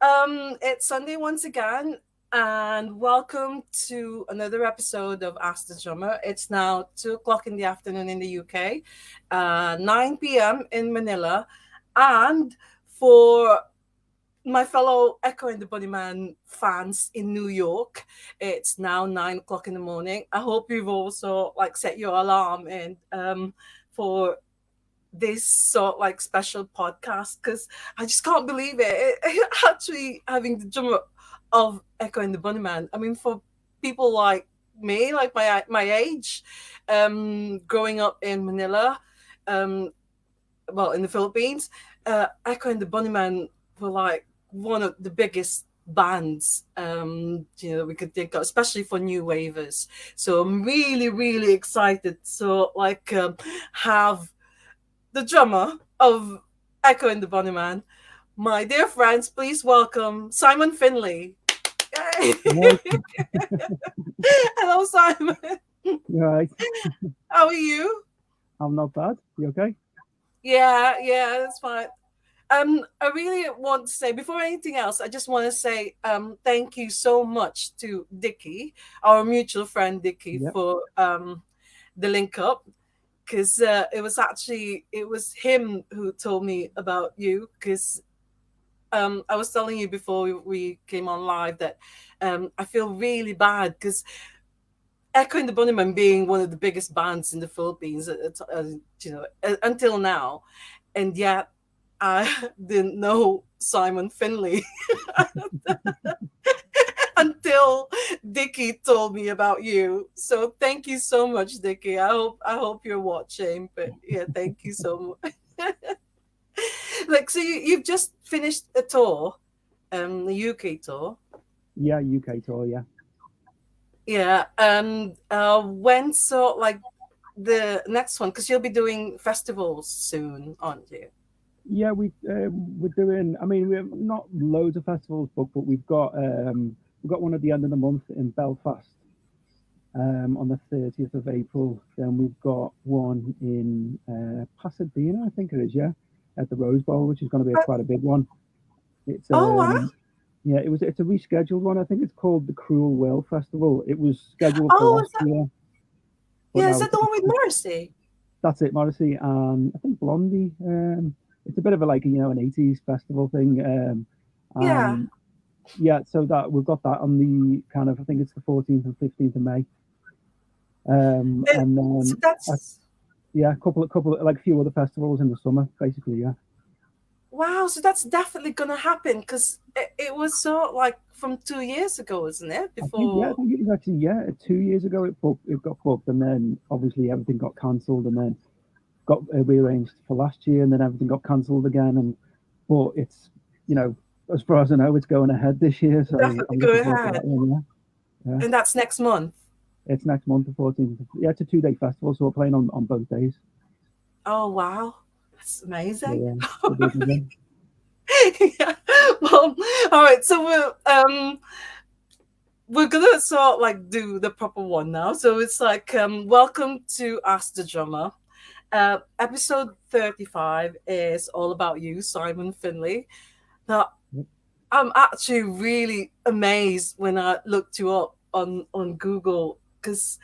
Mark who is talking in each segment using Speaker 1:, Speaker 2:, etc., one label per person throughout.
Speaker 1: It's Sunday once again, and welcome to another episode of Ask the Drummer. It's now 2 o'clock in the afternoon in the UK, 9 p.m. in Manila, and for my fellow Echo and the Bunnyman fans in New York, it's now 9 o'clock in the morning. I hope you've also set your alarm and for this sort special podcast because I just can't believe actually having the drummer of Echo and the Bunnyman. I mean, for people like me, like my age, growing up in Manila, um, well, in the Philippines, Echo and the Bunnyman were like one of the biggest bands we could think of, especially for new wavers. So I'm really, really excited. So have the drummer of Echo and the Bunnyman. My dear friends, please welcome Simon Finley. Yay!
Speaker 2: Right,
Speaker 1: Hello, Simon.
Speaker 2: right.
Speaker 1: How are you?
Speaker 2: I'm not bad. You okay?
Speaker 1: Yeah, that's fine. I really want to say before anything else, I just want to say thank you so much to Dicky, our mutual friend Dicky,
Speaker 2: Yep.
Speaker 1: for the link up because it was him who told me about you because I was telling you before we came on live that I feel really bad because Echo and the Bunnymen being one of the biggest bands in the Philippines, until now, and yet I didn't know Simon Finley until Dicky told me about you. So thank you so much, Dicky. I hope you're watching, but yeah, thank you so much. So you've just finished a tour, the UK tour.
Speaker 2: Yeah, UK tour. Yeah,
Speaker 1: Yeah, and when the next one? Because you'll be doing festivals soon, aren't you?
Speaker 2: yeah. We're doing. I mean, we have not loads of festivals booked, but we've got one at the end of the month in Belfast on the 30th of April. Then we've got one in Pasadena, I think it is. Yeah, at the Rose Bowl, which is going to be
Speaker 1: Uh,
Speaker 2: quite a big one. It's
Speaker 1: oh wow!
Speaker 2: yeah, it's a rescheduled one. I think it's called the Cruel World Festival. It was scheduled for
Speaker 1: Oh,
Speaker 2: last year, but
Speaker 1: yeah, is
Speaker 2: now
Speaker 1: that the one with Morrissey?
Speaker 2: that's it, Morrissey, and I think Blondie. It's a bit of a an 80s festival thing.
Speaker 1: Yeah,
Speaker 2: And yeah, so that we've got that on the kind of I think it's the 14th and 15th of May.
Speaker 1: it,
Speaker 2: And
Speaker 1: so
Speaker 2: then
Speaker 1: that's
Speaker 2: yeah, a couple like a few other festivals in the summer, basically. Yeah,
Speaker 1: wow. So that's definitely gonna happen because it was so from 2 years ago, isn't it?
Speaker 2: I
Speaker 1: Before,
Speaker 2: think it was actually 2 years ago it got booked, and then obviously everything got cancelled, and then got rearranged for last year, and then everything got cancelled again. And but it's you know as far as I know, it's going ahead this year, so
Speaker 1: definitely
Speaker 2: I'm
Speaker 1: go
Speaker 2: looking forward to that
Speaker 1: ahead,
Speaker 2: one. Yeah, yeah.
Speaker 1: and that's next month.
Speaker 2: It's next month, the 14th. Yeah, it's a 2-day festival, so we're playing on both days.
Speaker 1: Oh wow, that's
Speaker 2: So
Speaker 1: amazing.
Speaker 2: should be a good one.
Speaker 1: Yeah. Well, all right. So we're gonna do the proper one now. So it's welcome to Ask the Drummer. Episode 35 is all about you, Simon Finley. Now,
Speaker 2: Yep.
Speaker 1: I'm actually really amazed when I looked you up on Google because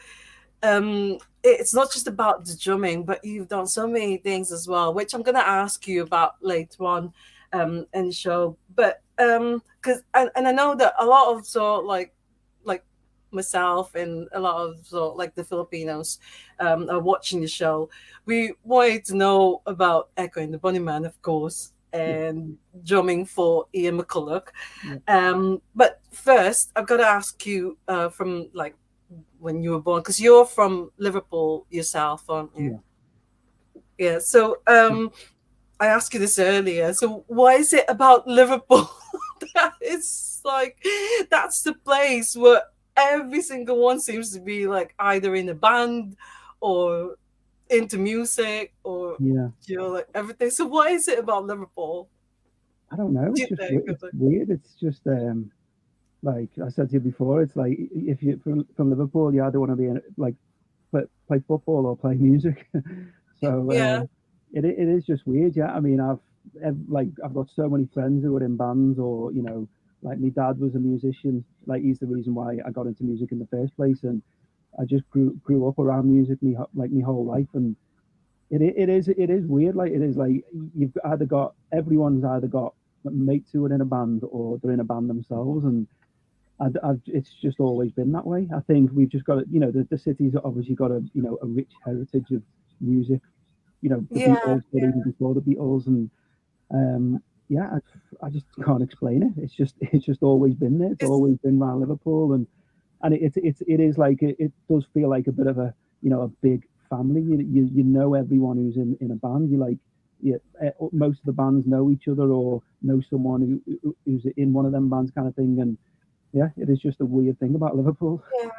Speaker 1: it's not just about the drumming, but you've done so many things as well, which I'm gonna ask you about later on in the show. But because and I know that a lot of like myself and a lot of the Filipinos are watching the show. We wanted to know about Echo and the Bunnyman, of course,
Speaker 2: Yeah.
Speaker 1: and drumming for Ian McCulloch.
Speaker 2: Yeah.
Speaker 1: But first, I've got to ask you from when you were born, because you're from Liverpool yourself, aren't you?
Speaker 2: Yeah.
Speaker 1: Yeah. So I asked you this earlier. So why is it about Liverpool that it's that's the place where every single one seems to be either in a band or into music or
Speaker 2: Yeah.
Speaker 1: everything. So why is it about Liverpool?
Speaker 2: I don't know.
Speaker 1: Do
Speaker 2: It's
Speaker 1: you
Speaker 2: just
Speaker 1: think?
Speaker 2: it's weird. It's just like I said to you before. It's like if you're from Liverpool, you either want to be in, like play football or play music. So
Speaker 1: Yeah.
Speaker 2: it is just weird. Yeah. I mean, I've like I've got so many friends who are in bands, or like my dad was a musician. Like he's the reason why I got into music in the first place, and I just grew up around music like my whole life, and it is weird. Like it is like you've either got everyone's either got mates who are in a band or they're in a band themselves, and it's just always been that way. I think we've just got the city's obviously got a rich heritage of music. The
Speaker 1: Yeah,
Speaker 2: Beatles, but even before the Beatles, and yeah, I just can't explain it. It's just always been there. It's
Speaker 1: it's
Speaker 2: always been around Liverpool, and it is like it does feel like a bit of a big family. You know everyone who's in a band. You like yeah, most of the bands know each other or know someone who's in one of them bands kind of thing. And yeah, it is just a weird thing about Liverpool.
Speaker 1: yeah.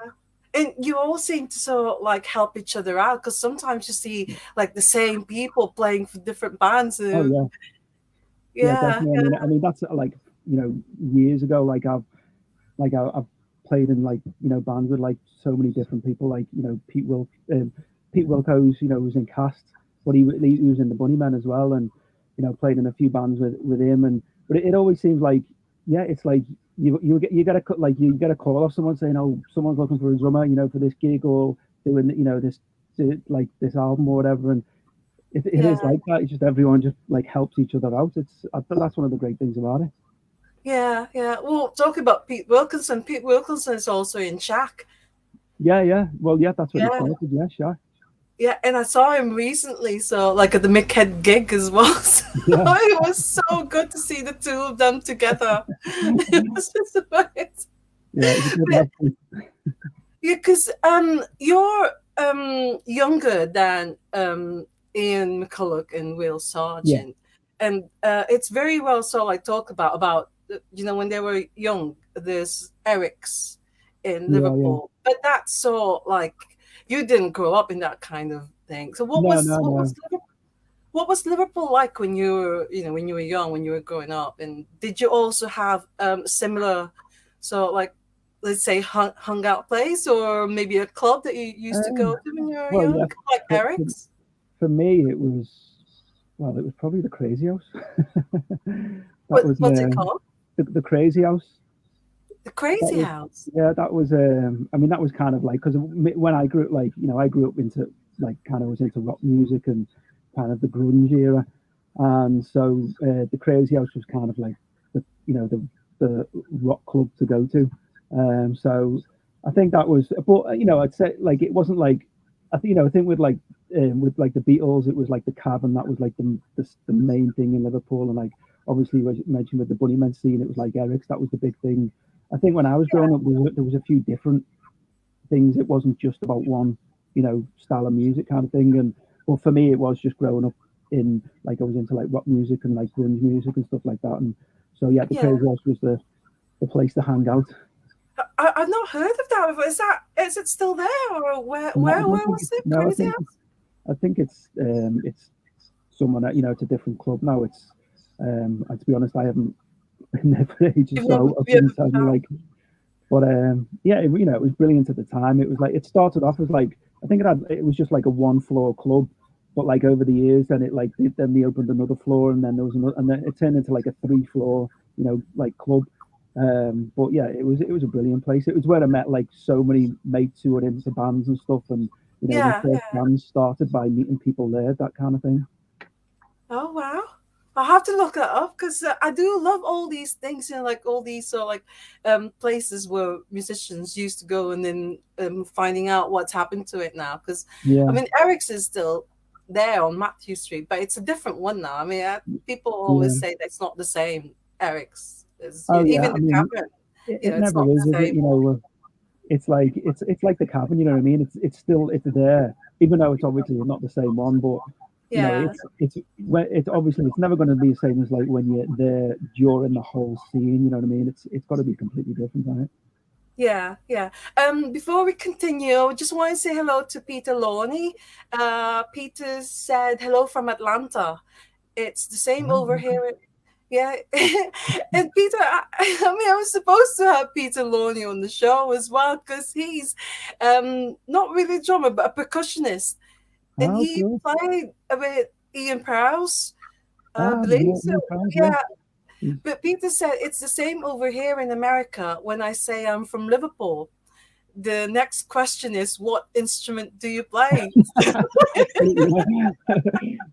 Speaker 1: And you all seem to sort of like help each other out because sometimes you see like the same people playing for different bands.
Speaker 2: Oh
Speaker 1: And,
Speaker 2: yeah, yeah,
Speaker 1: yeah,
Speaker 2: definitely. I mean that's like years ago. I've played in bands with like so many different people. Like Pete Wilco's was in Cast, but he was in the Bunnymen as well, and played in a few bands with him. And but it always seems like yeah, it's like you get you get a call off someone saying oh someone's looking for a drummer for this gig or doing like this album or whatever. And it is
Speaker 1: yeah,
Speaker 2: like that. It's just everyone just like helps each other out. That's one of the great things about it.
Speaker 1: yeah, yeah. Well, talking about Pete Wilkinson is also in Shack.
Speaker 2: Yeah, yeah. Well, yeah, that's what he
Speaker 1: Yeah,
Speaker 2: started. Yeah, sure.
Speaker 1: yeah, and I saw him recently, so like at the Mickhead gig as well. So
Speaker 2: Yeah,
Speaker 1: it was so good to see the two of them together. It was just amazing.
Speaker 2: yeah. It's a good
Speaker 1: But
Speaker 2: lesson.
Speaker 1: yeah, because you're younger than Ian McCulloch and Will
Speaker 2: Yeah,
Speaker 1: Sargent, and it's very well so like talk about when they were young. There's Eric's in
Speaker 2: yeah, yeah.
Speaker 1: Liverpool, but that's so like you didn't grow up in that kind of thing. So
Speaker 2: No, no, no.
Speaker 1: what was Liverpool like when you were when you were young, when you were growing up, and did you also have similar so like let's say hung out place or maybe a club that you used to go
Speaker 2: Um,
Speaker 1: to when you were
Speaker 2: well, yeah.
Speaker 1: young, like
Speaker 2: For, for,
Speaker 1: Eric's?
Speaker 2: for me, it was probably the Crazy House. That was
Speaker 1: What's it called?
Speaker 2: the Crazy House.
Speaker 1: The
Speaker 2: That
Speaker 1: Crazy
Speaker 2: was
Speaker 1: House.
Speaker 2: yeah. That was I mean, that was kind of like because when I grew up, I grew up into like kind of was into rock music and kind of the grunge era, and so the Crazy House was kind of like the rock club to go to. So I think that was, but I'd say like it wasn't like I think with like the Beatles, it was like the Cavern that was like the main thing in Liverpool, and like obviously as you mentioned with the Bunnymen scene, it was like Eric's that was the big thing. I think when I was growing up, there was a few different things. It wasn't just about one, style of music kind of thing. And well, for me, it was just growing up in like I was into like rock music and like grunge music and stuff like that. And so yeah, the
Speaker 1: Yeah,
Speaker 2: Crazy Horse was the place to hang out.
Speaker 1: I've not heard of that before. Is it still there or where
Speaker 2: No, I don't
Speaker 1: where
Speaker 2: think
Speaker 1: was
Speaker 2: it's
Speaker 1: it?
Speaker 2: no,
Speaker 1: Crazy House?
Speaker 2: I think it's someone that it's a different club now. It's and to be honest, I haven't been there for ages, so I
Speaker 1: You
Speaker 2: couldn't tell you like. But yeah, it was brilliant at the time. It was like it started off as like I think it was just like a one floor club, but like over the years, then then they opened another floor, and then there was another, and then it turned into like a 3 floor, like club. But yeah, it was a brilliant place. It was where I met like so many mates who were into bands and stuff, and my
Speaker 1: Yeah,
Speaker 2: first
Speaker 1: yeah.
Speaker 2: bands started by meeting people there, that kind of thing.
Speaker 1: Oh wow. I'll have to look that up because I do love all these things, like all these places where musicians used to go and then finding out what's happened to it now. Because I
Speaker 2: Yeah,
Speaker 1: mean, Eric's is still there on Matthew Street, but it's a different one now. I mean, people always
Speaker 2: yeah.
Speaker 1: say that it's not the same Eric's. Is
Speaker 2: Oh yeah.
Speaker 1: even
Speaker 2: I
Speaker 1: the
Speaker 2: mean,
Speaker 1: Cavern,
Speaker 2: it
Speaker 1: it's
Speaker 2: never
Speaker 1: not
Speaker 2: is,
Speaker 1: the
Speaker 2: is it?
Speaker 1: same.
Speaker 2: It's like the Cavern, you know what I mean? It's still it's there, even though it's obviously not the same one. But
Speaker 1: Yeah,
Speaker 2: it's obviously it's never going to be the same as like when you're there during the whole scene. You know what I mean? It's got to be completely different, right?
Speaker 1: yeah, yeah. Before we continue, I just want to say hello to Peter Loney. Peter said hello from Atlanta. It's the same over here. Yeah. And Peter, I mean, I was supposed to have Peter Loney on the show as well because he's not really a drummer, but a percussionist. And
Speaker 2: Oh,
Speaker 1: he
Speaker 2: cool.
Speaker 1: played with Ian Prowse I believe
Speaker 2: No,
Speaker 1: so.
Speaker 2: no chance, yeah.
Speaker 1: Yeah,
Speaker 2: He's,
Speaker 1: but Peter said it's the same over here in America. When I say I'm from Liverpool, the next question is, what instrument do you play?
Speaker 2: yeah.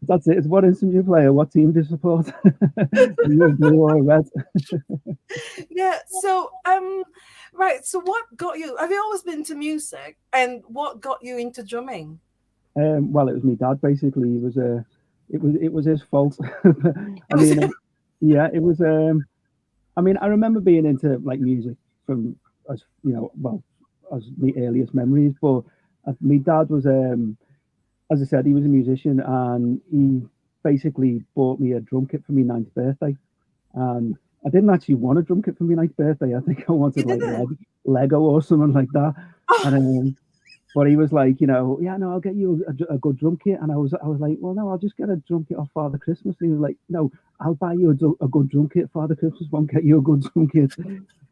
Speaker 2: That's it. It's what instrument you play or what team do you support? You blue or red?
Speaker 1: Yeah. So, right. So, what got you? Have you always been to music, and what got you into drumming?
Speaker 2: Well, it was my dad basically. It was his fault. I
Speaker 1: It was.
Speaker 2: mean, yeah, it was. I mean, I remember being into like music from as well as my earliest memories. But my dad was, as I said, he was a musician, and he basically bought me a drum kit for my ninth birthday. And I didn't actually want a drum kit for my ninth birthday. I think I
Speaker 1: You
Speaker 2: wanted like
Speaker 1: didn't.
Speaker 2: Lego or something like that.
Speaker 1: Oh,
Speaker 2: And but he was like, yeah, no, I'll get you a good drum kit. And I was like, well, no, I'll just get a drum kit off Father Christmas. And he was like, no, I'll buy you a good drum kit. Father Christmas won't get you a good drum kit.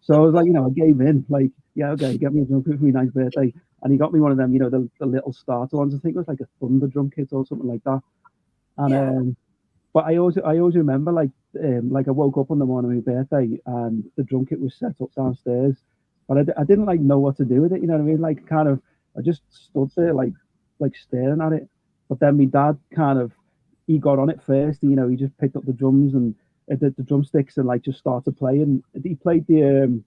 Speaker 2: So I was like, I gave in. Like, yeah, okay, get me a drum kit for my ninth birthday. And he got me one of them, the little starter ones. I think it was like a Thunder drum kit or something like that. And
Speaker 1: yeah.
Speaker 2: but I always remember like I woke up on the morning of my birthday and the drum kit was set up downstairs, but I didn't like know what to do with it. You know what I mean? Like kind of I just stood there like staring at it. But then my dad kind of he got on it first. He just picked up the drums and the drumsticks and like just started playing. He played the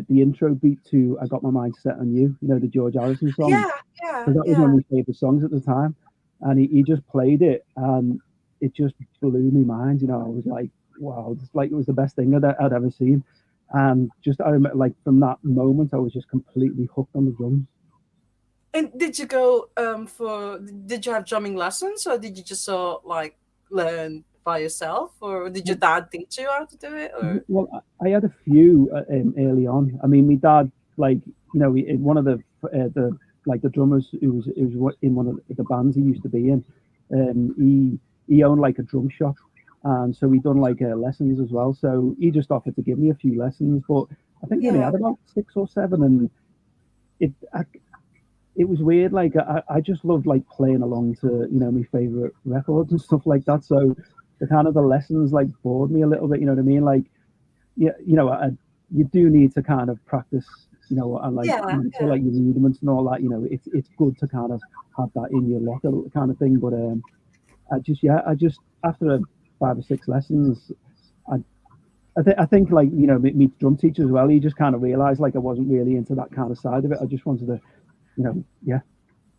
Speaker 2: intro beat to "I Got My Mind Set on You." The George Harrison song,
Speaker 1: Yeah. Yeah.
Speaker 2: because that was one
Speaker 1: Yeah.
Speaker 2: of my favorite songs at the time. And he just played it, and it just blew my mind. I was like, wow, it's like it was the best thing I'd ever seen. And just I remember, like from that moment, I was just completely hooked on the drums.
Speaker 1: And did you go for? Did you have drumming lessons, or did you just sort of, like, learn by yourself, or did your dad teach you how to do it, or?
Speaker 2: Well, I had a few early on. I mean, my dad, like one of the like the drummers who was in one of the bands he used to be in. He owned like a drum shop, and so he done like lessons as well. So he just offered to give me a few lessons, but I think he only
Speaker 1: Yeah.
Speaker 2: had about 6 or 7, and it it was weird. Like I just loved like playing along to my favorite records and stuff like that. So the kind of the lessons like bored me a little bit. You know what I mean? Like yeah, you do need to kind of practice, and like
Speaker 1: Yeah.
Speaker 2: say
Speaker 1: Yeah.
Speaker 2: like your rudiments and all that. It's good to kind of have that in your locker kind of thing. But I just after 5 or 6 lessons, I I think like me drum teacher as well. He just kind of realised like I wasn't really into that kind of side of it. I just wanted to, yeah,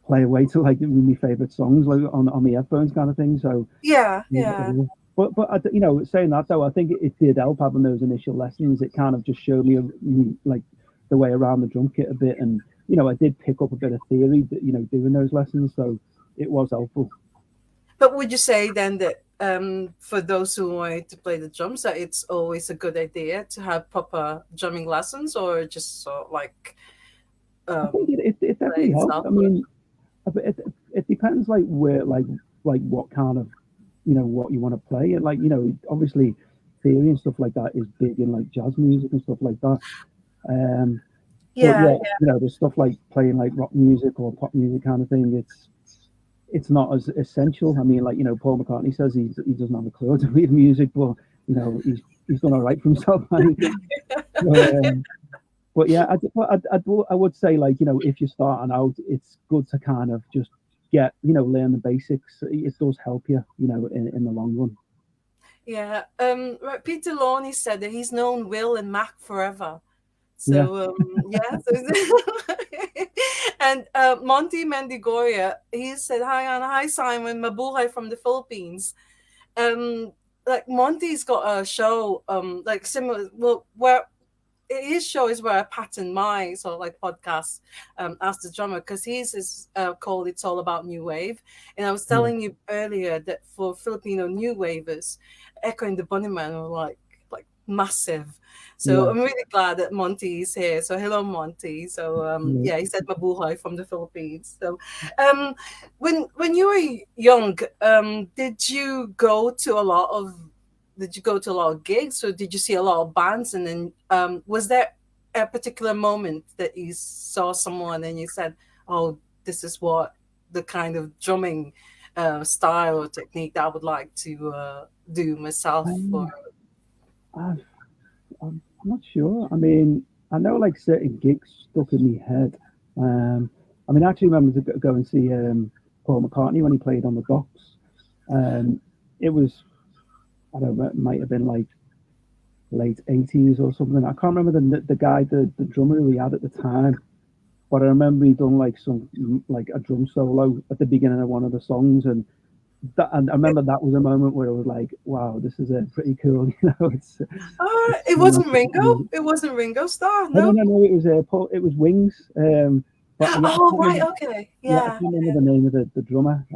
Speaker 2: play away to like my favorite songs like on my headphones kind of thing. So
Speaker 1: Yeah.
Speaker 2: yeah,
Speaker 1: Yeah.
Speaker 2: but saying that though, I think it did help having those initial lessons. It kind of just showed me like the way around the drum kit a bit, and I did pick up a bit of theory that doing those lessons, so it was helpful.
Speaker 1: But would you say then that for those who want to play the drums, that it's always a good idea to have proper drumming lessons, or just sort of like
Speaker 2: I think
Speaker 1: um,
Speaker 2: it
Speaker 1: play
Speaker 2: definitely helps.
Speaker 1: itself?
Speaker 2: I
Speaker 1: Or?
Speaker 2: mean, it depends like where like what kind of what you want to play, and like obviously theory and stuff like that is big in like jazz music and stuff like that. Um, but
Speaker 1: Yeah,
Speaker 2: yeah, there's stuff like playing like rock music or pop music kind of thing. It's not as essential. I mean, like Paul McCartney says he doesn't have a clue how to read music, but he's done all right for himself. So, but yeah, I would say like if you're starting out, it's good to kind of just learn the basics. It does help you, in the long run.
Speaker 1: yeah. Right, Peter Lawney said that he's known Will and Mac forever.
Speaker 2: Yeah,
Speaker 1: So yeah. And Monty Mendigoria, he said, "Hi Anna, hi Simon, mabuhay from the Philippines." Um, like Monty's got a show, like similar, well, where his show is where I pattern my sort of like podcast, as the drummer, because his is called "It's All About New Wave," and I was
Speaker 2: yeah,
Speaker 1: telling you earlier that for Filipino new wavers, Echo and the Bunnymen are like massive. So
Speaker 2: yeah,
Speaker 1: I'm really glad that Monty is here. So hello, Monty. So
Speaker 2: yeah.
Speaker 1: yeah, he said mabuhay from the Philippines. So um, when you were young, did you go to a lot of gigs, or did you see a lot of bands? And then was there a particular moment that you saw someone and you said, oh, this is what the kind of drumming style or technique that I would like to do myself. Or
Speaker 2: Um, I've, I'm not sure. I mean, I know like certain gigs stuck in my head. Um, I mean, I actually remember to go and see Paul McCartney when he played on the Docks. Um, it was, I don't know, it might have been like late 80s or something. I can't remember the guy, the drummer who he had at the time, but I remember he done like some like a drum solo at the beginning of one of the songs, and and I remember that was a moment where I was like, wow, this is pretty cool. It's
Speaker 1: it wasn't Ringo.
Speaker 2: no,
Speaker 1: It wasn't Ringo Starr.
Speaker 2: no,
Speaker 1: No.
Speaker 2: no, no. It was Paul. It was Wings. But yeah, I
Speaker 1: Oh
Speaker 2: can't
Speaker 1: right.
Speaker 2: remember.
Speaker 1: Okay.
Speaker 2: Yeah, I
Speaker 1: Yeah.
Speaker 2: can't remember the name of the drummer.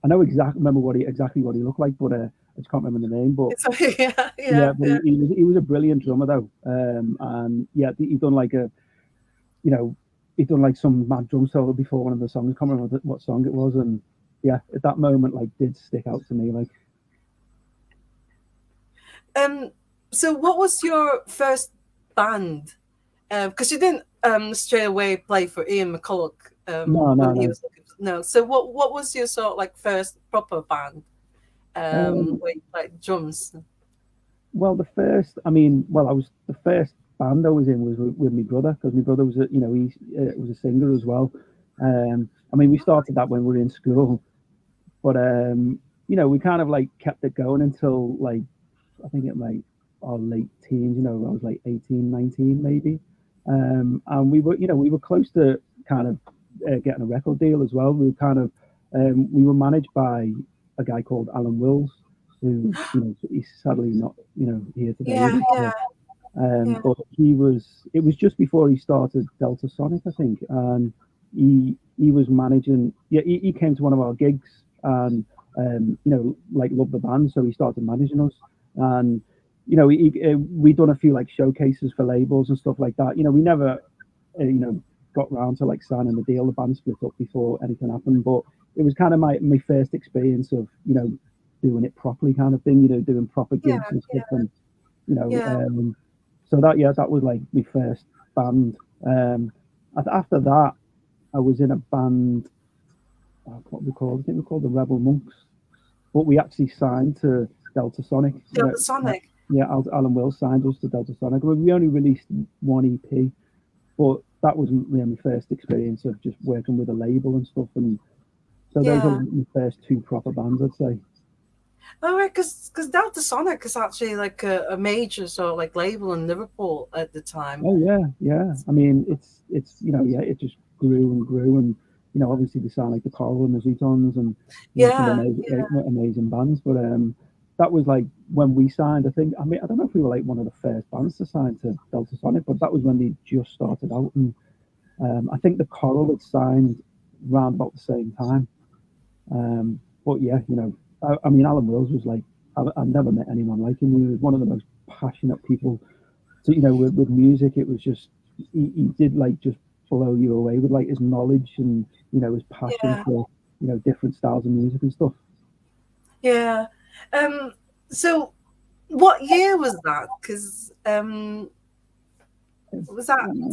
Speaker 2: I know remember what he exactly what he looked like, but I just can't remember the name. But
Speaker 1: It's okay. Yeah.
Speaker 2: yeah,
Speaker 1: Yeah.
Speaker 2: but
Speaker 1: Yeah.
Speaker 2: he was a brilliant drummer though. And yeah, he done like you know he done like some mad drum solo before one of the songs. I can't remember what song it was, and yeah, at that moment like did stick out to me. Like
Speaker 1: Um. So, what was your first band? Because you didn't straight away play for Ian McCulloch
Speaker 2: no, no,
Speaker 1: when he
Speaker 2: no.
Speaker 1: was no. So, what was your sort of like first proper band
Speaker 2: Um,
Speaker 1: where you played drums?
Speaker 2: well, I mean, well, I was the first band I was in was with my brother because my brother was he was a singer as well. I mean, we started that when we were in school, but we kind of like kept it going until like I think it like our late teens. I was like 18, 19 maybe, and we were close to kind of getting a record deal as well. We were kind of we were managed by a guy called Alan Wills, who he's sadly not here today with
Speaker 1: Yeah.
Speaker 2: us.
Speaker 1: Yeah. Yeah.
Speaker 2: But he was. It was just before he started Delta Sonic, I think, and he was managing. Yeah, he came to one of our gigs and like loved the band, so he started managing us. And we done a few like showcases for labels and stuff like that. We never got round to like signing the deal. The band split up before anything happened, but it was kind of my first experience of doing it properly, kind of thing. Doing proper
Speaker 1: Yeah.
Speaker 2: gigs and stuff, and you know,
Speaker 1: Yeah.
Speaker 2: so that was like my first band. After that, I was in a band. What we called? I think we called the Rebel Monks, but we actually signed to Delta Sonic.
Speaker 1: Delta Sonic.
Speaker 2: Yeah, Alan Wills signed us to Delta Sonic. We only released one EP, but that was my first experience of just working with a label and stuff. And so those are
Speaker 1: Yeah.
Speaker 2: my first two proper bands, I'd say.
Speaker 1: Oh, right, because Delta Sonic is actually like a major sort of like label in Liverpool at the time.
Speaker 2: Oh yeah, yeah. I mean, it's yeah, it just grew and grew, and obviously they sound like the Coral and the Zootons, and some
Speaker 1: Yeah.
Speaker 2: amazing bands. But that was like when we signed. I think. I mean, I don't know if we were like one of the first bands to sign to Delta Sonic, but that was when they just started out, and I think the Coral had signed around about the same time. But yeah, I mean, Alan Wills was like, I've never met anyone like him. He was one of the most passionate people. So with music, it was just he did like just blow you away with like his knowledge and his passion
Speaker 1: Yeah.
Speaker 2: for different styles of music and stuff.
Speaker 1: Yeah. Um. So, what year was that? Because was that
Speaker 2: Um,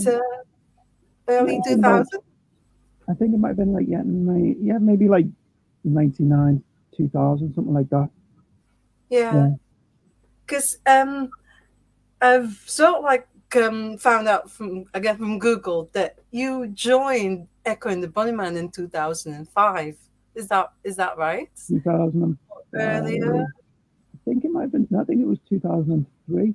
Speaker 1: early
Speaker 2: might have been like
Speaker 1: 2000?
Speaker 2: I think it might have been like yeah maybe like 99, 2000, something like that.
Speaker 1: Yeah.
Speaker 2: Yeah,
Speaker 1: Because I've sort of like found out from again from Google that you joined Echo and the Bunnymen in 2005. Is that right?
Speaker 2: 2005.
Speaker 1: Earlier,
Speaker 2: I think it might have been. I think it was 2003.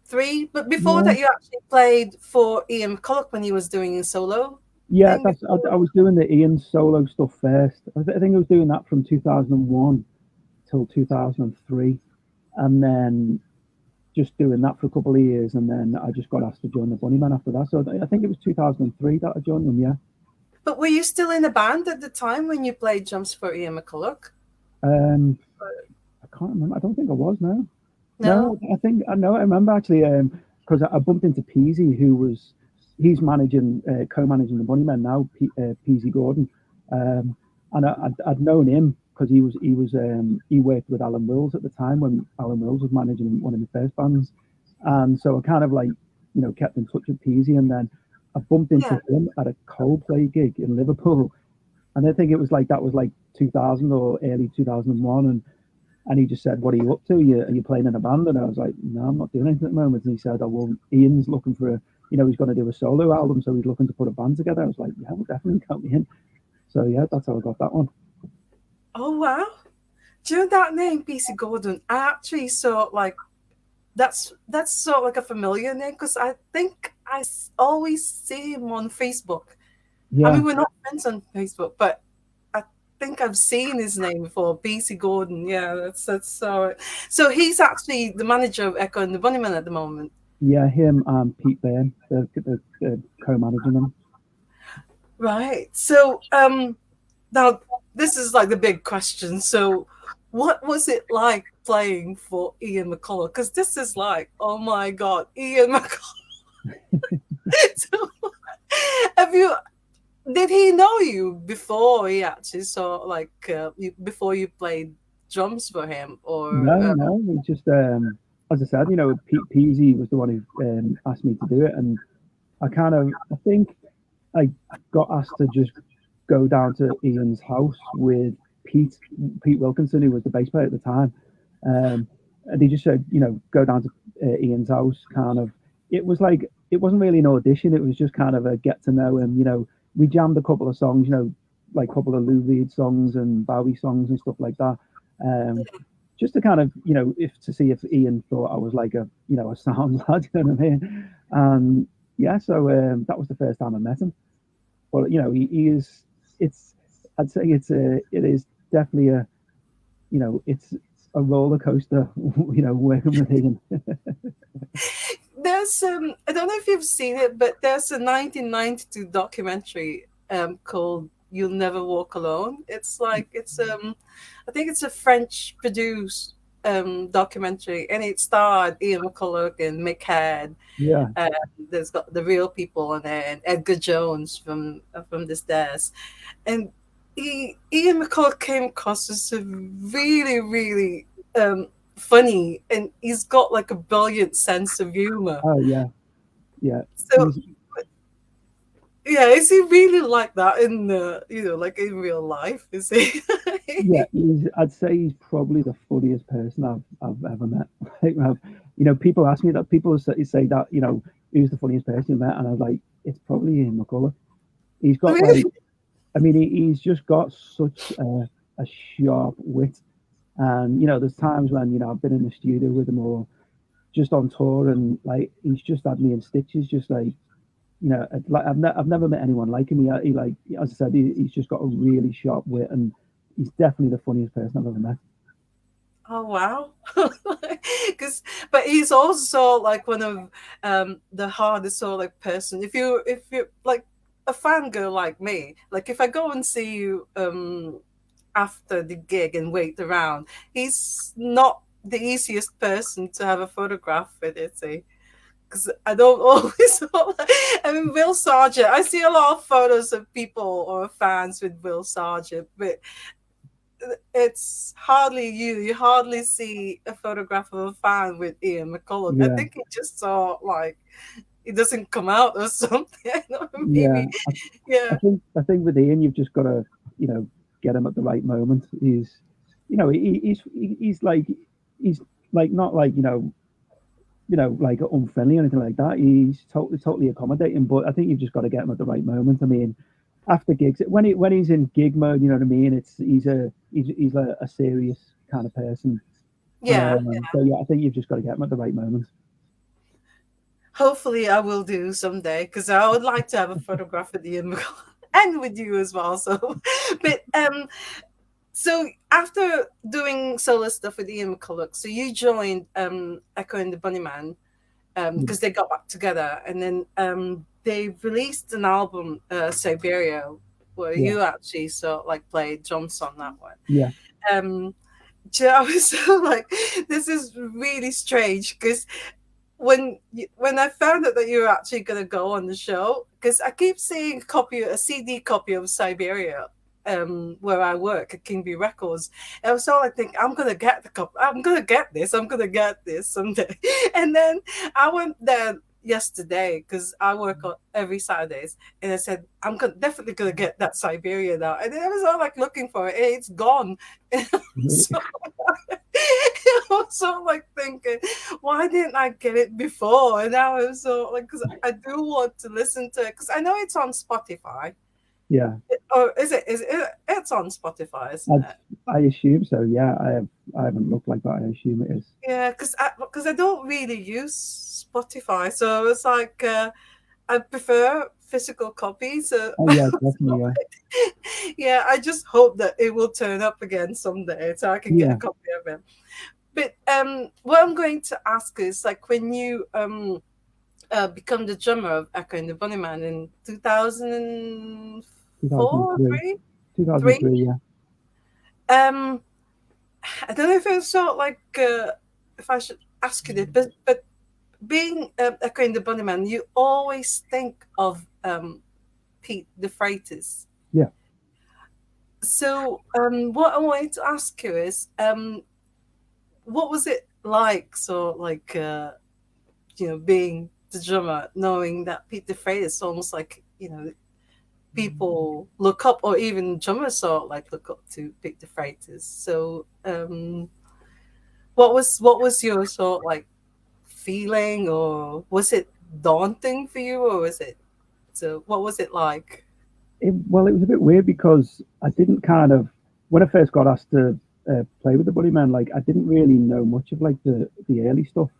Speaker 1: three, but before
Speaker 2: Yeah,
Speaker 1: that, you actually played for Ian McCulloch when he was doing his solo
Speaker 2: yeah.
Speaker 1: thing
Speaker 2: That's
Speaker 1: before.
Speaker 2: I was doing the Ian solo stuff first. I think I was doing that from 2001 till 2003, and then just doing that for a couple of years, and then I just got asked to join the Bunnymen after that. So I think it was 2003 that I joined them. Yeah.
Speaker 1: But were you still in a band at the time when you played drums for Ian McCulloch?
Speaker 2: Um, I can't remember. I don't think I was. No,
Speaker 1: No.
Speaker 2: no. I think I know. I remember actually because I bumped into Peasy, he's managing co-managing the Bunnymen now. Peasy Gordon, um, and I'd known him because he worked with Alan Wills at the time when Alan Wills was managing one of the first bands, and so I kind of like kept in touch with Peasy, and then I bumped
Speaker 1: Yeah.
Speaker 2: into him at a Coldplay gig in Liverpool. And I think it was like that was like 2000 or early 2001, and he just said, "What are you up to? Are you playing in a band?" And I was like, "No, I'm not doing anything at the moment." And he said, "Oh well, Ian's looking for a, he's going to do a solo album, so he's looking to put a band together." I was like, "Yeah, we'll definitely count me in." So yeah, that's how I got that one.
Speaker 1: Oh wow! Do you know that name, PC Gordon? I actually saw like that's sort of like a familiar name because I think always see him on Facebook. I
Speaker 2: Yeah,
Speaker 1: mean, we're not friends on Facebook, but I think I've seen his name before, BC Gordon. Yeah, that's so. So he's actually the manager of Echo and the Bunnymen at the moment.
Speaker 2: yeah, him and Pete Byrne, the co-managing them.
Speaker 1: Right. So now this is like the big question. So what was it like playing for Ian McCulloch? Because this is like, oh my God, Ian McCulloch. So have you did he know you before he actually saw like before you played drums for him or
Speaker 2: No, no, we just as I said, Pete Peasy was the one who asked me to do it, and I think I got asked to just go down to Ian's house with Pete Wilkinson, who was the bass player at the time. And he just said, go down to Ian's house. Kind of, it was like it wasn't really an audition. It was just kind of a get to know him. We jammed a couple of songs, like a couple of Lou Reed songs and Bowie songs and stuff like that. Um, just to kind of, if to see if Ian thought I was like a sound lad, you know what I mean? And yeah, so that was the first time I met him. But he is. It's. I'd say it is definitely it's a roller coaster. Working with him.
Speaker 1: there's I don't know if you've seen it, but there's a 1992 documentary called "You'll Never Walk Alone." It's like I think it's a French produced documentary, and it starred Ian McCulloch and Mick Head.
Speaker 2: Yeah,
Speaker 1: Uh, there's got the real people on there, and Edgar Jones from the Stairs, and Ian McCulloch came across as a really, really funny, and he's got like a brilliant sense of humor.
Speaker 2: oh yeah, yeah.
Speaker 1: So
Speaker 2: He's
Speaker 1: yeah, is he really like that in the like in real life? Is he?
Speaker 2: yeah. I'd say he's probably the funniest person I've ever met. Like, people ask me that. People say that who's the funniest person you met, and I was like, it's probably Ian McCulloch. He's got
Speaker 1: Really?
Speaker 2: like, I mean, he's just got such a sharp wit. And there's times when I've been in the studio with him or just on tour, and like he's just had me in stitches. Just like like I've never met anyone like him. He like as I said, he's just got a really sharp wit, and he's definitely the funniest person I've ever met.
Speaker 1: Oh wow! Because, but he's also like one of the hardest sort of like person. If you like a fangirl like me, like if I go and see you after the gig and wait around, he's not the easiest person to have a photograph with, is he? Because I don't always. I mean, Will Sargent. I see a lot of photos of people or fans with Will Sargent, but it's hardly you. You hardly see a photograph of a fan with Ian McCulloch. I
Speaker 2: Yeah,
Speaker 1: think he just saw like it doesn't come out or something. I don't know,
Speaker 2: yeah.
Speaker 1: maybe. Yeah.
Speaker 2: I think with Ian, you've just got to get him at the right moment. He's like not like like unfriendly or anything like that. He's totally accommodating, but I think you've just got to get him at the right moment. I mean, after gigs, when he's in gig mode, you know what I mean. He's a serious kind of person.
Speaker 1: Yeah.
Speaker 2: So yeah, I think you've just got to get him at the right moment.
Speaker 1: Hopefully, I will do someday because I would like to have a photograph with Ian McCulloch and with you as well. So, but so after doing solo stuff with Ian McCulloch, so you joined Echo and the Bunnyman because they got back together, and then they released an album, Siberia, where
Speaker 2: Yeah,
Speaker 1: you actually sort of like played drums on that one.
Speaker 2: yeah,
Speaker 1: Um, so I was so like, this is really strange because when I found out that you were actually gonna go on the show, because I keep seeing a CD copy of Siberia where I work at Kingby Records. And I was all like, think I'm gonna get the copy. I'm gonna get this. I'm gonna get this someday. And then I went there. yesterday because I work on every Saturdays, and I said definitely gonna get that Siberia now, and then I was all like looking for it, and it's gone. So I was so like thinking, why didn't I get it before? And now I'm so like, because I do want to listen to it because I know it's on Spotify.
Speaker 2: Yeah,
Speaker 1: Or is it? Is it? It's on Spotify, isn't
Speaker 2: I
Speaker 1: it?
Speaker 2: I assume so. Yeah, I haven't looked like that. I assume it is.
Speaker 1: Yeah, because I don't really use Spotify, so it's like I prefer physical copies.
Speaker 2: Oh yeah, definitely. Yeah,
Speaker 1: Yeah, I just hope that it will turn up again someday so I can get a
Speaker 2: yeah.
Speaker 1: copy of it. But what I'm going to ask is like when you become the drummer of Echo and the Bunnyman in 2004,
Speaker 2: 2003,
Speaker 1: three, three.
Speaker 2: 2003. Yeah.
Speaker 1: Um, I don't know if it's sort of like if I should ask you this, but being Echo and the Bunnyman, you always think of Pete the Freitas.
Speaker 2: Yeah.
Speaker 1: So what I wanted to ask you is what was it like? So like being the drummer, knowing that Pete the Freitas is almost like people look up, or even drummers sort of like look up to Pete the Freitas. So what was your sort of like feeling, or was it daunting for you, or was it so what was it like?
Speaker 2: Well, it was a bit weird because I didn't kind of when I first got asked to play with the Bunnymen, like I didn't really know much of like the early stuff.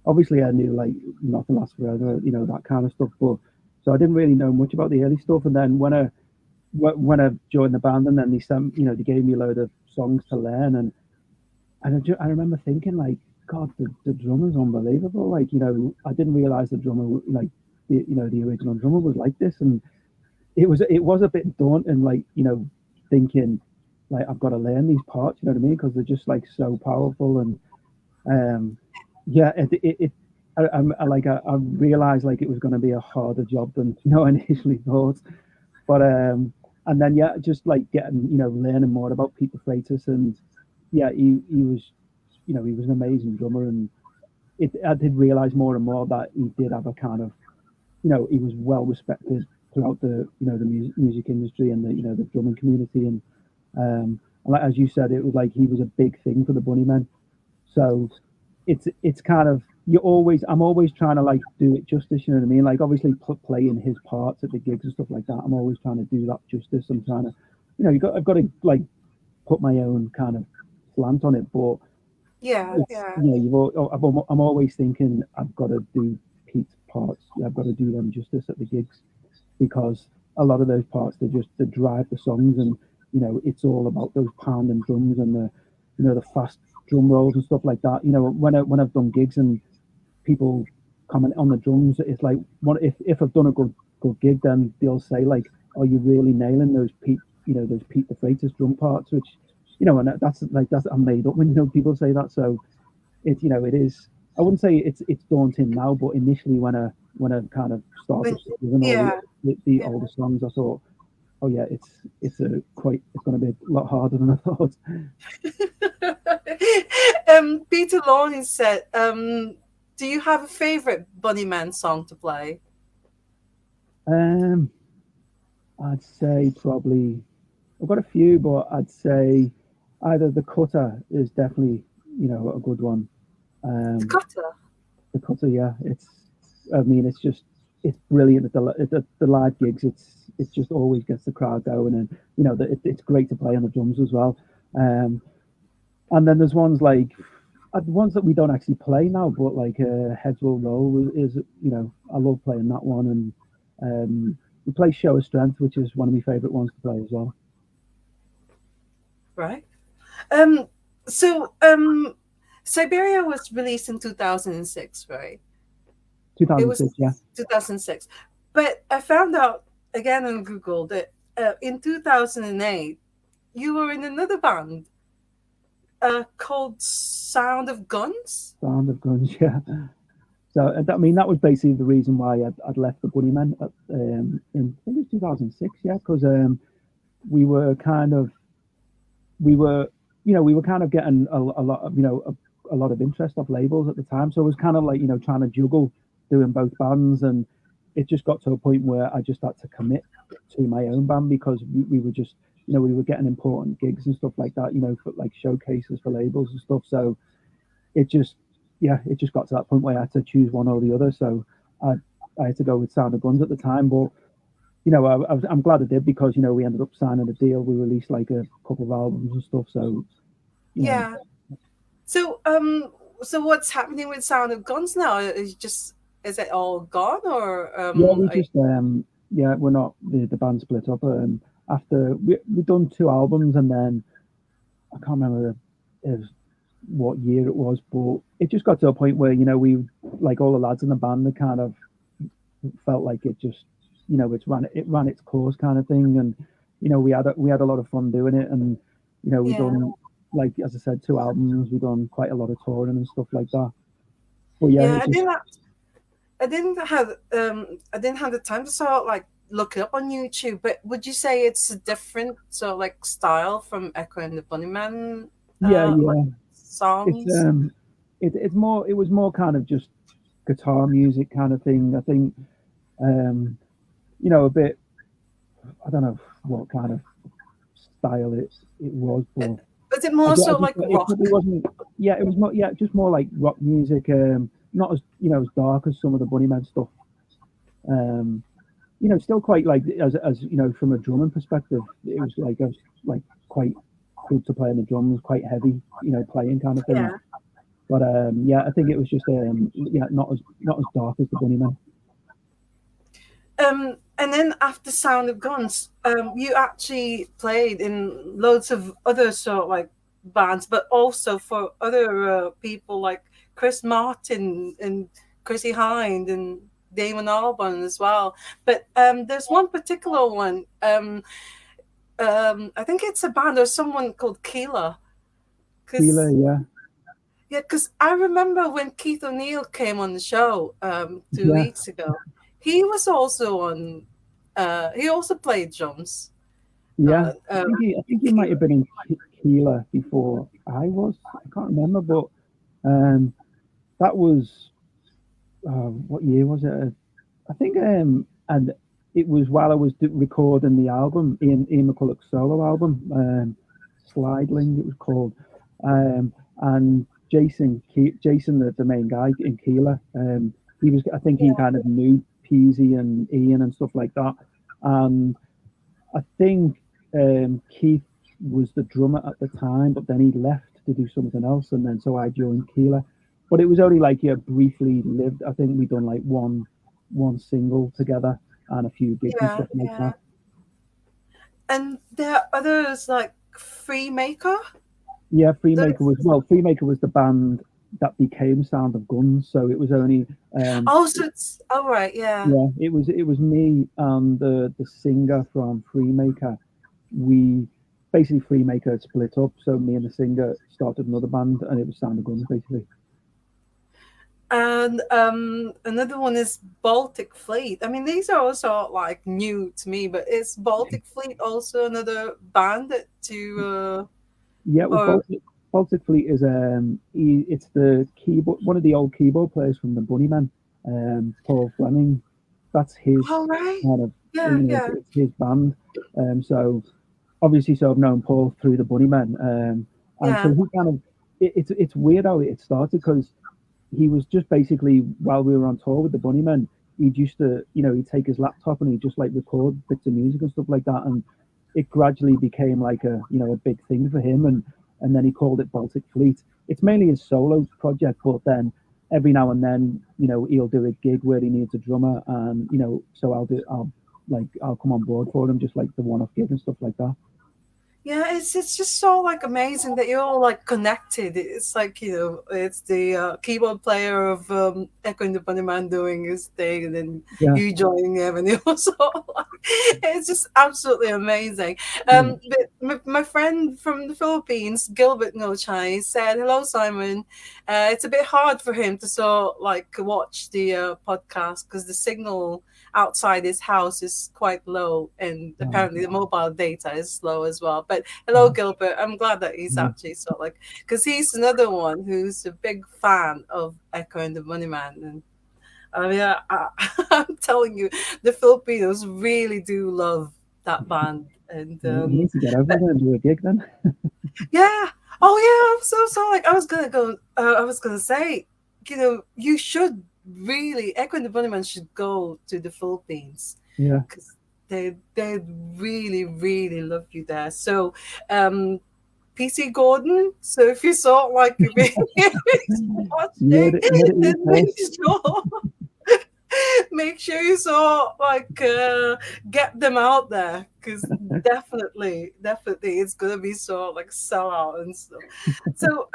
Speaker 2: Obviously, I knew like Nothing Lasts Forever, that kind of stuff, but so I didn't really know much about the early stuff. And then when I joined the band, and then they gave me a load of songs to learn, and I remember thinking like, God, the drummer's unbelievable. Like, I didn't realize the drummer, like, the original drummer was like this, and it was a bit daunting, like, thinking like I've got to learn these parts, you know what I mean? Because they're just like so powerful, and um, yeah, I realized like it was going to be a harder job than I initially thought, but and then yeah, just like getting learning more about Peter Freitas, and yeah, he was he was an amazing drummer, and I did realize more and more that he did have a kind of he was well respected throughout the the music industry, and the drumming community, and like as you said, it was like he was a big thing for the Bunnymen. So it's kind of I'm always trying to like do it justice, you know what I mean? Like obviously playing his parts at the gigs and stuff like that. I'm always trying to do that justice. I'm trying to, I've got to like put my own kind of slant on it, but
Speaker 1: Yeah,
Speaker 2: it's
Speaker 1: yeah.
Speaker 2: I'm always thinking I've got to do Pete's parts. I've got to do them justice at the gigs, because a lot of those parts they drive the songs, and it's all about those pounding drums and the fast drum rolls and stuff like that. When I've done gigs and people comment on the drums, it's like if I've done a good gig, then they'll say like, "Are you really nailing those Pete the Freitas drum parts?" Which and that's I'm made up when people say that. So it is. I wouldn't say it's daunting now, but initially when I kind of started
Speaker 1: When,
Speaker 2: doing all
Speaker 1: yeah,
Speaker 2: the
Speaker 1: yeah.
Speaker 2: older songs, I thought, oh yeah, it's going to be a lot harder than I thought.
Speaker 1: Peter Lawrence said, "Do you have a favorite Bunnyman song to play?"
Speaker 2: Um, I'd say probably I've got a few, but I'd say either the Cutter is definitely a good one.
Speaker 1: The
Speaker 2: Um,
Speaker 1: Cutter.
Speaker 2: the Cutter, yeah, I mean, it's brilliant at the live gigs. It just always gets the crowd going, and it's great to play on the drums as well. Um, and then there's ones that we don't actually play now, but like Heads Will Roll is I love playing that one, and we play Show of Strength, which is one of my favorite ones to play as well.
Speaker 1: Right. Um. So Siberia was released in 2006, right? It was
Speaker 2: 2006, yeah.
Speaker 1: 2006, but I found out again on Google that in 2008 you were in another band called Sound of Guns.
Speaker 2: Sound of Guns, yeah. So I mean, that was basically the reason why I'd left the Bunnymen in I think it was 2006, yeah, because we were kind of we were we were kind of getting a lot of a lot of interest off labels at the time, so it was kind of like trying to juggle doing both bands, and it just got to a point where I just had to commit to my own band because we were just, we were getting important gigs and stuff like that, for like showcases for labels and stuff. So it just, yeah, it just got to that point where I had to choose one or the other. So I, I had to go with Sound of Guns at the time, but I'm glad I did because we ended up signing a deal. We released like a couple of albums and stuff. So you know,
Speaker 1: Yeah. So what's happening with Sound of Guns now? Is it all gone or
Speaker 2: yeah, we just yeah, we're not the band split up. After we done two albums, and then I can't remember if, what year it was, but it just got to a point where we, like, all the lads in the band, they kind of felt like it just, it ran its course kind of thing, and we had a lot of fun doing it, and we
Speaker 1: yeah.
Speaker 2: done, like, as I said, two albums. We done quite a lot of touring and stuff like that. But yeah,
Speaker 1: Yeah,
Speaker 2: it just
Speaker 1: I didn't have the time to sort of like look it up on YouTube, but would you say it's a different sort of like style from Echo and the Bunnymen
Speaker 2: yeah,
Speaker 1: like
Speaker 2: yeah. It's
Speaker 1: songs?
Speaker 2: it was more kind of just guitar music kind of thing. I think um a bit, I don't know what kind of style it was, but
Speaker 1: Was it more
Speaker 2: I
Speaker 1: so
Speaker 2: just,
Speaker 1: like
Speaker 2: it probably
Speaker 1: rock?
Speaker 2: wasn't. Yeah, it was more. Yeah, just more like rock music. Not as as dark as some of the Bunnymen stuff. Um, still quite, like, as from a drumming perspective, it was like, like quite good to play on the drums, quite heavy, playing kind of thing.
Speaker 1: Yeah.
Speaker 2: But yeah, I think it was just yeah, not as dark as the Bunnymen.
Speaker 1: And then after Sound of Guns, you actually played in loads of other sort of like bands, but also for other people like Chris Martin and Chrissy Hind and Damon Albarn as well. But there's one particular one. I think it's a band or someone called Keela.
Speaker 2: Keeler,
Speaker 1: Because
Speaker 2: yeah,
Speaker 1: yeah, because I remember when Keith O'Neill came on the show two
Speaker 2: yeah,
Speaker 1: weeks ago, he was also on. He also played drums.
Speaker 2: yeah.
Speaker 1: Uh,
Speaker 2: I
Speaker 1: um,
Speaker 2: think he might
Speaker 1: Keela.
Speaker 2: have been in Keeler before I was. I can't remember, but um, that was, what year was it? I think, and it was while I was recording the album, Ian McCulloch's solo album, Slidling it was called, and Jason, the main guy in Keeler, he was, I think he kind of knew Peasy and Ian and stuff like that, and I think Keith was the drummer at the time, but then he left to do something else, and then so I joined Keeler. But it was only like, yeah, briefly lived. I think we done like one single together and a few gigs and
Speaker 1: Yeah,
Speaker 2: stuff like
Speaker 1: yeah.
Speaker 2: that.
Speaker 1: And there are others like Freemaker.
Speaker 2: Yeah,
Speaker 1: That's,
Speaker 2: Freemaker was the band that became Sound of Guns. So it was only
Speaker 1: oh, so it's all right. Yeah,
Speaker 2: yeah, it was me and the singer from Freemaker. We basically, Freemaker had split up, so me and the singer started another band, and it was Sound of Guns basically.
Speaker 1: and another one is Baltic Fleet. I mean, these are also like new to me, but is Baltic Fleet also another band that to
Speaker 2: Yeah, well,
Speaker 1: or
Speaker 2: Baltic Fleet is it's the keyboard, one of the old keyboard players from the Bunnymen, Paul Fleming. That's his
Speaker 1: all right?
Speaker 2: kind of,
Speaker 1: Yeah, yeah,
Speaker 2: it's his band. So obviously, so I've known Paul through the Bunnymen, and so
Speaker 1: yeah,
Speaker 2: he kind of, it's weird how it started because he was just basically, while we were on tour with the Bunnymen, he'd used to, he'd take his laptop and he'd just like record bits of music and stuff like that, and it gradually became like a big thing for him, and then he called it Baltic Fleet. It's mainly his solo project, but then every now and then, he'll do a gig where he needs a drummer, and so I'll come on board for him, just like the one-off gig and stuff like that.
Speaker 1: yeah. It's just so like amazing that you're all like connected. It's like it's the keyboard player of Echo and the Bunnyman doing his thing, and then
Speaker 2: Yeah,
Speaker 1: you joining him, and it also like, it's just absolutely amazing.
Speaker 2: yeah,
Speaker 1: But my friend from the Philippines, Gilbert No Chai, said, "Hello, Simon. It's a bit hard for him to like watch the podcast because the signal outside his house is quite low, and apparently the mobile data is slow as well." But hello, Gilbert. I'm glad that he's
Speaker 2: yeah,
Speaker 1: actually like, because he's another one who's a big fan of Echo and the Bunnyman, and I mean, I'm telling you, the Filipinos really do love that band, and
Speaker 2: You need to get over there and do a gig then.
Speaker 1: yeah. Oh yeah. I'm so like I was gonna go. I was gonna say, you should really Echo and the Bunnymen should go to the Philippines
Speaker 2: Yeah.
Speaker 1: because they really really love you there. So, um, PC Gordon. So if you saw like you're being watching,
Speaker 2: You heard it here
Speaker 1: then make
Speaker 2: first.
Speaker 1: sure make sure you saw like get them out there because definitely it's gonna be so like sell out and stuff. So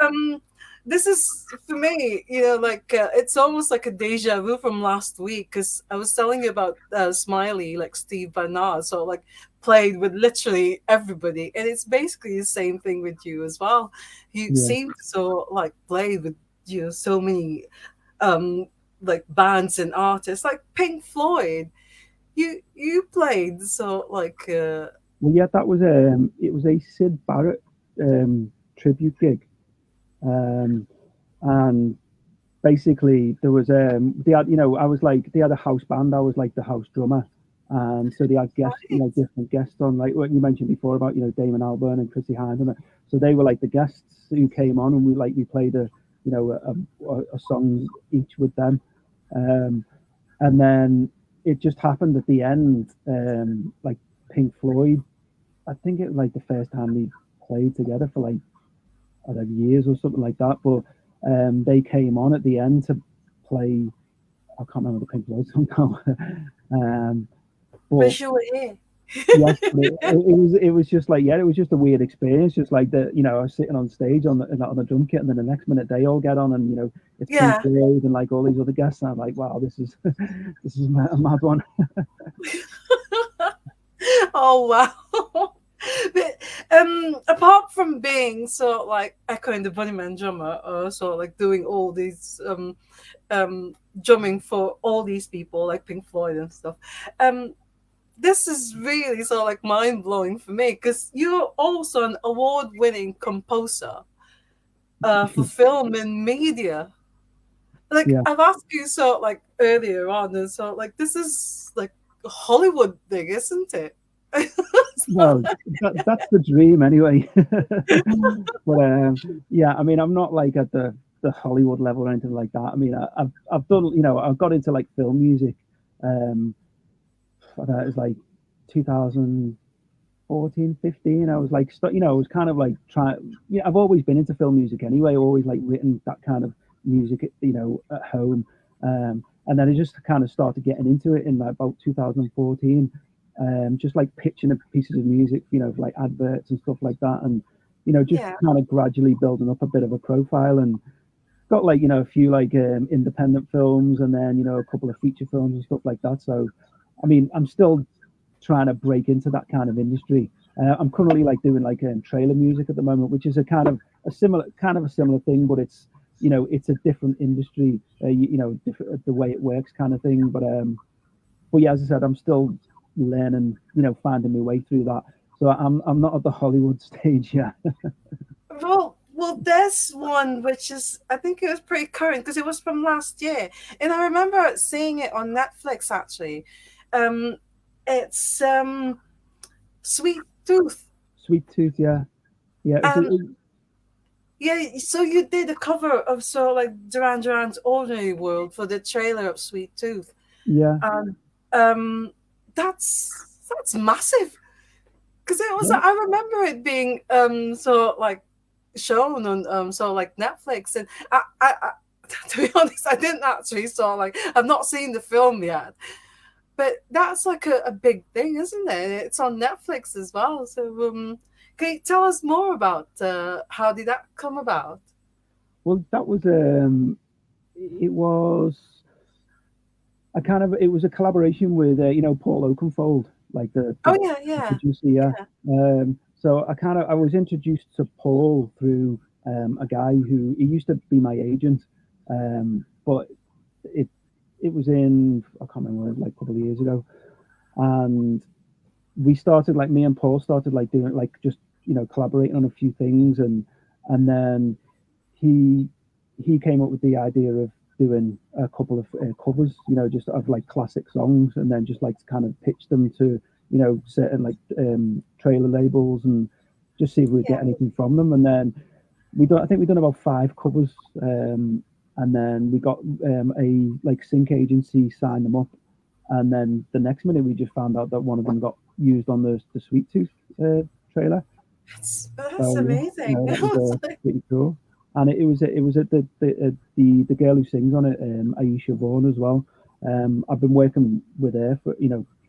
Speaker 1: this is for me, like it's almost like a deja vu from last week because I was telling you about Smiley, like Steve Barnard, so like played with literally everybody, and it's basically the same thing with you as well. You
Speaker 2: Yeah.
Speaker 1: seem to so like play with so many um like bands and artists like Pink Floyd. You played so like
Speaker 2: Well, yeah, that was it was a Sid Barrett tribute gig, um, and basically there was they had I was like they had a house band. I was like the house drummer, and so they had guests,
Speaker 1: right.
Speaker 2: different guests on, like what you mentioned before about Damon Albarn and Chrissy Hynde, and so they were like the guests who came on, and we played a song each with them, um, and then it just happened at the end, like Pink Floyd. I think it was like the first time they played together for like I don't know, years or something like that. But they came on at the end to play. I can't remember the Pink Floyd song now. um, but
Speaker 1: Wish you were here.
Speaker 2: yes, but it was just like, yeah, it was just a weird experience. Just like I was sitting on stage on the drum kit, and then the next minute they all get on, and it's Pink
Speaker 1: Yeah.
Speaker 2: Floyd and like all these other guests. And I'm like, wow, this is this is a mad one.
Speaker 1: Oh wow. But apart from being so like echoing the Bunnyman drummer, or so like doing all these drumming for all these people like Pink Floyd and stuff, um this is really so like mind blowing for me because you're also an award winning composer for film and media. Like
Speaker 2: Yeah.
Speaker 1: I've asked you so like earlier on, and so like this is like a Hollywood thing, isn't it? So,
Speaker 2: Well, that's the dream anyway. But yeah, I mean, I'm not like at the Hollywood level or anything like that. I mean, I've done, I've got into like film music. Um, it was like 2014, 15. I was like, I was kind of like trying. Yeah, I've always been into film music anyway. Always like written that kind of music, at home. And then I just kind of started getting into it in like about 2014. Just like pitching pieces of music, for like adverts and stuff like that, and just
Speaker 1: yeah,
Speaker 2: kind of gradually building up a bit of a profile, and got like a few like independent films, and then a couple of feature films and stuff like that. So, I mean, I'm still trying to break into that kind of industry. I'm currently like doing like trailer music at the moment, which is a similar thing, but it's a different industry, different, the way it works kind of thing. But yeah, as I said, I'm still learning, finding my way through that. So I'm not at the Hollywood stage yet.
Speaker 1: well, there's one which is I think it was pretty current because it was from last year, and I remember seeing it on Netflix actually. Um, it's Sweet Tooth,
Speaker 2: Sweet Tooth, yeah, yeah.
Speaker 1: and yeah, so you did a cover of so like Duran Duran's Ordinary World for the trailer of Sweet Tooth,
Speaker 2: Yeah,
Speaker 1: and um, that's massive because it was
Speaker 2: yeah,
Speaker 1: I remember it being so like shown on so like Netflix, and I to be honest I didn't actually saw like I've not seen the film yet, but that's like a big thing, isn't it? It's on Netflix as well. So can you tell us more about how did that come about?
Speaker 2: well, that was it was it was a collaboration with Paul Oakenfold, like
Speaker 1: Oh
Speaker 2: the,
Speaker 1: yeah,
Speaker 2: the
Speaker 1: yeah,
Speaker 2: producer. Yeah.
Speaker 1: yeah,
Speaker 2: So I was introduced to Paul through a guy who he used to be my agent, but it it was in, I can't remember, like a couple of years ago, and we started, like, me and Paul started like doing, like, just collaborating on a few things, and then he he came up with the idea of doing a couple of covers, just of like classic songs, and then just like to kind of pitch them to certain like trailer labels and just see if we get anything from them. And then I think we've done about 5 covers, and then we got a like sync agency signed them up, and then the next minute we just found out that one of them got used on the Sweet Tooth trailer.
Speaker 1: That's
Speaker 2: So
Speaker 1: amazing.
Speaker 2: that was pretty cool. And it was the girl who sings on it, Aisha Vaughan as well. I've been working with her for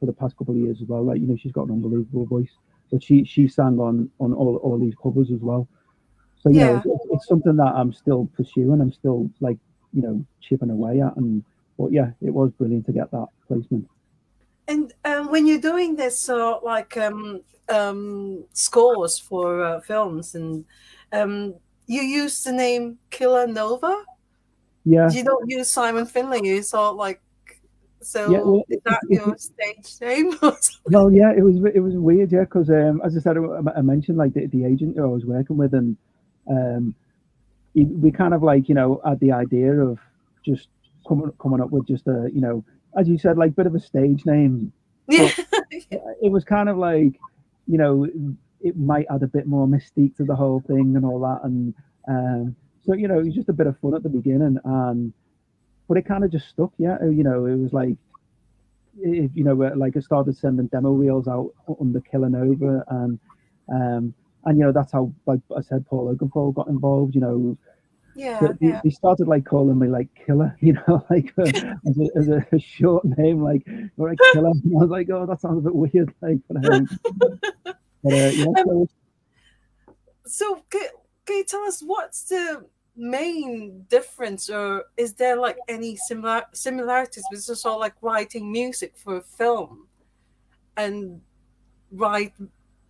Speaker 2: the past couple of years as well. Like she's got an unbelievable voice, but she sang on all these covers as well. So
Speaker 1: Yeah.
Speaker 2: it's something that I'm still pursuing. I'm still like chipping away at, and but yeah, it was brilliant to get that placement.
Speaker 1: And when you're doing this sort like scores for films, and you use the name Killer Nova,
Speaker 2: Yeah,
Speaker 1: you don't use Simon Finley. You sort of like,
Speaker 2: yeah.
Speaker 1: so
Speaker 2: Well,
Speaker 1: is that your stage name or something?
Speaker 2: well, yeah. It was weird, yeah, because as I said, I mentioned like the agent who I was working with, and um, we kind of like had the idea of just coming up with just a as you said, like bit of a stage name,
Speaker 1: Yeah.
Speaker 2: but it was kind of like you know it might add a bit more mystique to the whole thing and all that, and so it was just a bit of fun at the beginning, and but it kind of just stuck. Yeah, it was like like I started sending demo reels out under Killanova, and that's how, like I said, Paul Oakenfold got involved.
Speaker 1: Yeah, yeah.
Speaker 2: They started like calling me like Killer, like as a short name, like or like Killer. And I was like, oh, that sounds a bit weird, like, but yeah,
Speaker 1: Um,
Speaker 2: so
Speaker 1: so can you tell us what's the main difference, or is there like any similarities with just sort of like writing music for film and write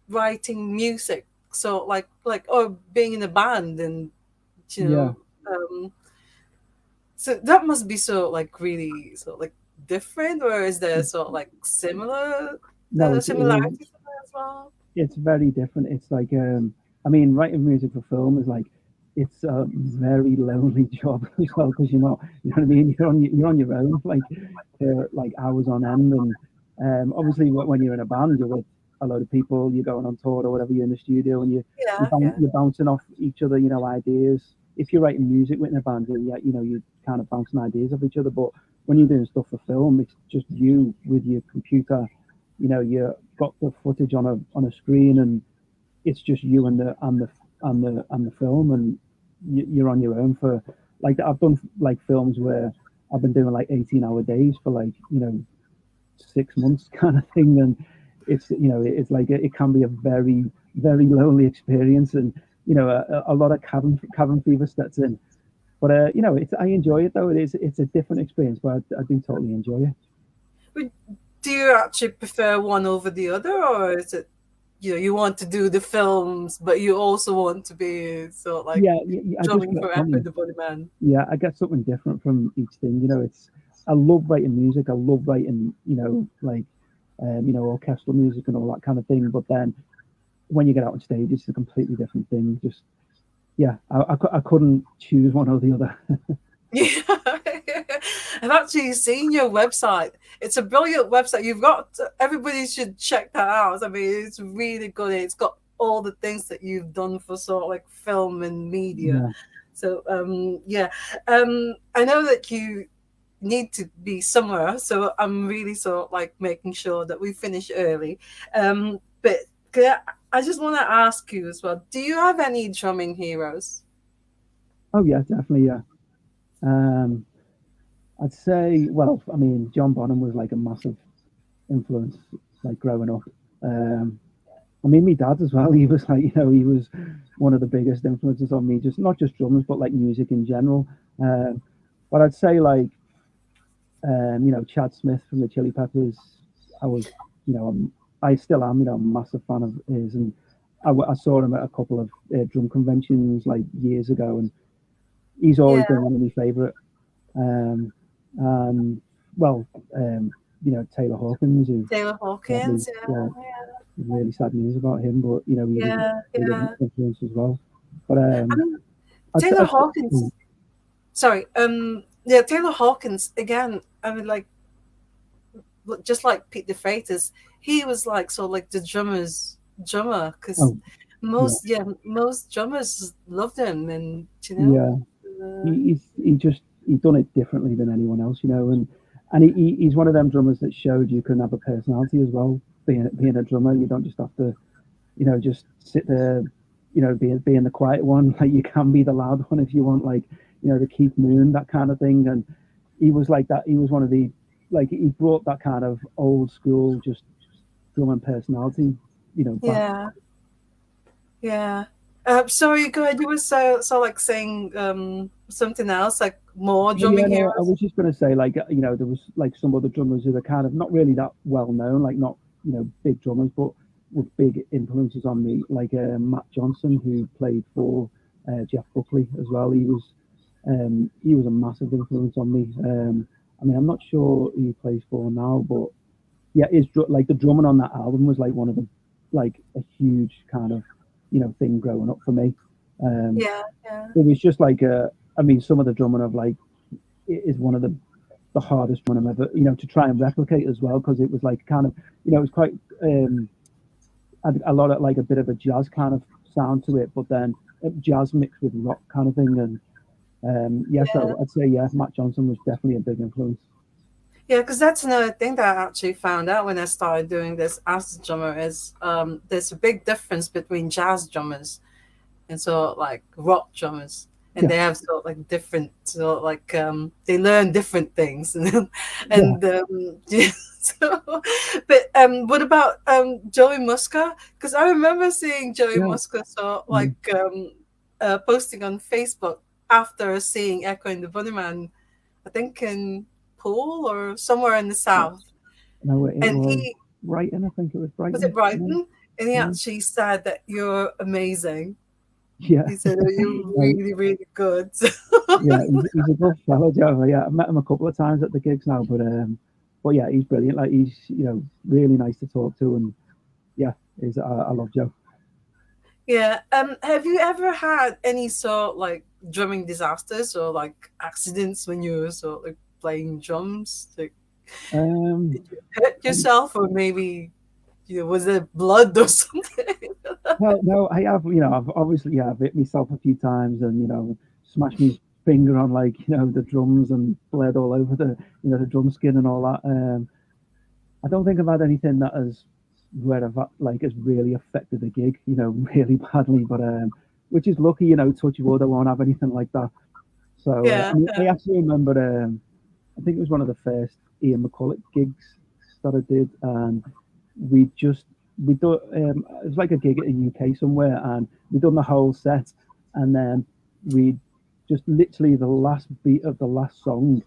Speaker 1: writing music, so like or being in a band, and you
Speaker 2: yeah,
Speaker 1: know so that must be so like really so like different, or is there sort of like similar
Speaker 2: no,
Speaker 1: similarities in there as well?
Speaker 2: it's very different. It's like, I mean, writing music for film is like, it's a very lonely job as well because what I mean. You're on your own, like for like hours on end, and obviously when you're in a band, you're with a load of people. You're going on tour or whatever. You're in the studio and
Speaker 1: Yeah, yeah,
Speaker 2: you're bouncing off each other, ideas. If you're writing music with a band, yeah, you're kind of bouncing ideas off each other. But when you're doing stuff for film, it's just you with your computer. You got the footage on a screen, and it's just you and the film, and you're on your own for like I've done like films where I've been doing like 18-hour days for like 6 months kind of thing, and it's like it can be a very very lonely experience, and a lot of cabin fever sets in. But I enjoy it though. It's a different experience, but I do totally enjoy it.
Speaker 1: but do you actually prefer one over the other, or is it you want to do the films but you also want to be sort of like
Speaker 2: Yeah, I just
Speaker 1: drumming
Speaker 2: get
Speaker 1: forever
Speaker 2: something.
Speaker 1: the Bunnymen?
Speaker 2: Yeah, I get something different from each thing. I love writing music. I love writing, like, orchestral music and all that kind of thing. But then when you get out on stage, it's a completely different thing. Just, yeah, I couldn't choose one or the other.
Speaker 1: Yeah. I've actually seen your website. It's a brilliant website. You've got everybody should check that out. I mean, it's really good. It's got all the things that you've done for sort of like film and media.
Speaker 2: Yeah.
Speaker 1: So yeah. I know that you need to be somewhere, so I'm really sort of like making sure that we finish early. But I just want to ask you as well, do you have any drumming heroes?
Speaker 2: Oh, yeah, definitely. Yeah. Um, I'd say, well, I mean, John Bonham was like a massive influence, like growing up. Um, I mean, my dad as well. He was like, he was one of the biggest influences on me, just not just drummers, but like music in general. But I'd say like, Chad Smith from the Chili Peppers. I was, I still am, a massive fan of his, and I saw him at a couple of drum conventions like years ago, and he's
Speaker 1: Yeah,
Speaker 2: always been one of my favorite. Um, and well, Taylor Hawkins, who
Speaker 1: Taylor
Speaker 2: sadly,
Speaker 1: Hawkins.
Speaker 2: yeah,
Speaker 1: Yeah,
Speaker 2: really sad news about him, but he was a
Speaker 1: yeah,
Speaker 2: big
Speaker 1: yeah.
Speaker 2: influence as well. But
Speaker 1: I mean,
Speaker 2: I'd,
Speaker 1: Taylor
Speaker 2: I'd,
Speaker 1: Hawkins. Sorry. yeah, Taylor Hawkins again. I mean, like just like Pete the Freitas, he was like sort of like the drummer because
Speaker 2: Oh, yeah,
Speaker 1: most drummers loved him, and
Speaker 2: yeah.
Speaker 1: uh,
Speaker 2: He's done it differently than anyone else, and he's one of them drummers that showed you can have a personality as well. Being a drummer, you don't just have to, just sit there, being the quiet one. Like you can be the loud one if you want, like the Keith Moon, that kind of thing. And he was like that. He was one of the like he brought that kind of old school just drumming personality, back.
Speaker 1: yeah, yeah. Sorry, go ahead. You were so like saying something else, like more
Speaker 2: Oh yeah,
Speaker 1: drumming
Speaker 2: no, I
Speaker 1: heroes.
Speaker 2: was just going to say, like, there was like some other drummers who are kind of not really that well known, like not big drummers, but with big influences on me, like Matt Johnson, who played for Jeff Buckley as well. He was a massive influence on me. I mean, I'm not sure who he plays for now, but yeah, like the drumming on that album was like one of the like a huge kind of thing growing up for me. Um,
Speaker 1: Yeah, yeah,
Speaker 2: it was just like I mean, some of the drumming of like it is one of the hardest one I've ever to try and replicate as well, because it was like kind of it was quite had a lot of like a bit of a jazz kind of sound to it, but then jazz mixed with rock kind of thing. And yeah,
Speaker 1: yeah.
Speaker 2: so I'd say yeah, Matt Johnson was definitely a big influence.
Speaker 1: Yeah, because that's another thing that I actually found out when I started doing this as a drummer is there's a big difference between jazz drummers and so like rock drummers, and
Speaker 2: Yeah,
Speaker 1: they have sort of like different sort of like they learn different things
Speaker 2: yeah,
Speaker 1: and yeah, so but what about Joey Muska? Because I remember seeing Joey
Speaker 2: yeah.
Speaker 1: Muska so
Speaker 2: Mm.
Speaker 1: like posting on Facebook after seeing Echo and the Bunnyman, I think in Poole or somewhere in the
Speaker 2: No,
Speaker 1: south,
Speaker 2: no, it
Speaker 1: and
Speaker 2: was
Speaker 1: he
Speaker 2: Brighton. I think it was
Speaker 1: was it
Speaker 2: Brighton. Yeah,
Speaker 1: Brighton, and he
Speaker 2: yeah,
Speaker 1: actually said that you're amazing.
Speaker 2: yeah.
Speaker 1: He said, "Oh, you're
Speaker 2: No,
Speaker 1: really, really good."
Speaker 2: yeah, he's a good fellow, Joe. Yeah, I've met him a couple of times at the gigs now, but yeah, he's brilliant. Like he's really nice to talk to, and yeah, I love Joe.
Speaker 1: Yeah. Have you ever had any sort like drumming disasters or like accidents when you were sort of like playing drums? Like,
Speaker 2: Um,
Speaker 1: did you hurt yourself, or maybe was it blood or something?
Speaker 2: well, no, I have, I've obviously, yeah, I've hit myself a few times and, smashed my finger on like, the drums and bled all over the drum skin and all that. I don't think I've had anything that has, where I've like, has really affected the gig, really badly, but, which is lucky, touch wood, I won't have anything like that. So,
Speaker 1: Yeah.
Speaker 2: I actually remember, I think it was one of the first Ian McCulloch gigs that I did, and we just we do it was like a gig in the UK somewhere, and we done the whole set, and then we just literally the last beat of the last song,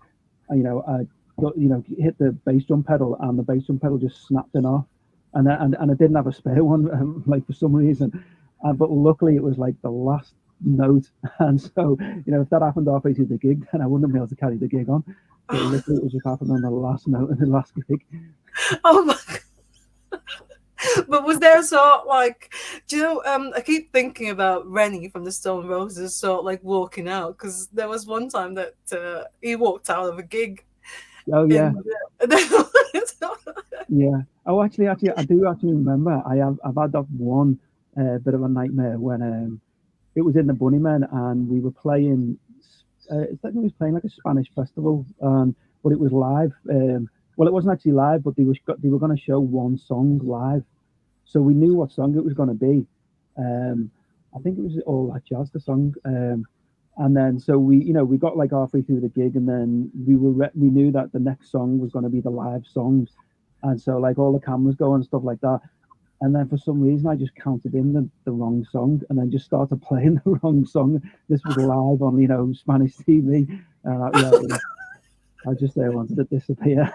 Speaker 2: I hit the bass drum pedal, and the bass drum pedal just snapped in off, and I didn't have a spare one, like for some reason, but luckily it was like the last note, and so if that happened halfway through the gig, then I wouldn't be able to carry the gig on. So literally, it was just happened on the last note in the last gig.
Speaker 1: Oh my. But was there sort of like, do you know? I keep thinking about Rennie from the Stone Roses, sort of like walking out because there was one time that he walked out of a gig
Speaker 2: Oh yeah,
Speaker 1: and uh,
Speaker 2: yeah. Oh, actually, I do actually remember. I've had that one bit of a nightmare when it was in the Bunnymen, and we were playing. It's like we was playing like a Spanish festival, but it was live. Well, it wasn't actually live, but they were going to show one song live, so we knew what song it was going to be. Um, I think it was All That Jazz, the song. And then so we got like halfway through the gig, and then we knew that the next song was going to be the live song, and so like all the cameras go and stuff like that. And then for some reason, I just counted in the wrong song, and then just started playing the wrong song. This was live on Spanish TV, and I just wanted to disappear.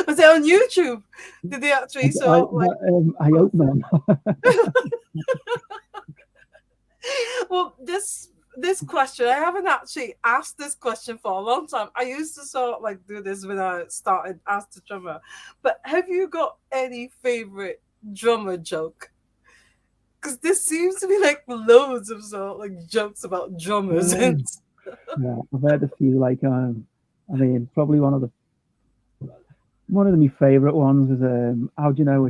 Speaker 1: was it on YouTube? Did they actually sort of like?
Speaker 2: I hope not.
Speaker 1: Well, this question I haven't actually asked this question for a long time. I used to sort of like do this when I started Ask the Drummer, but have you got any favorite drummer joke? Because there seems to be like loads of sort of like jokes about drummers
Speaker 2: Yeah,
Speaker 1: and
Speaker 2: yeah. I've heard a few like I mean, probably one of my favorite ones is how do you know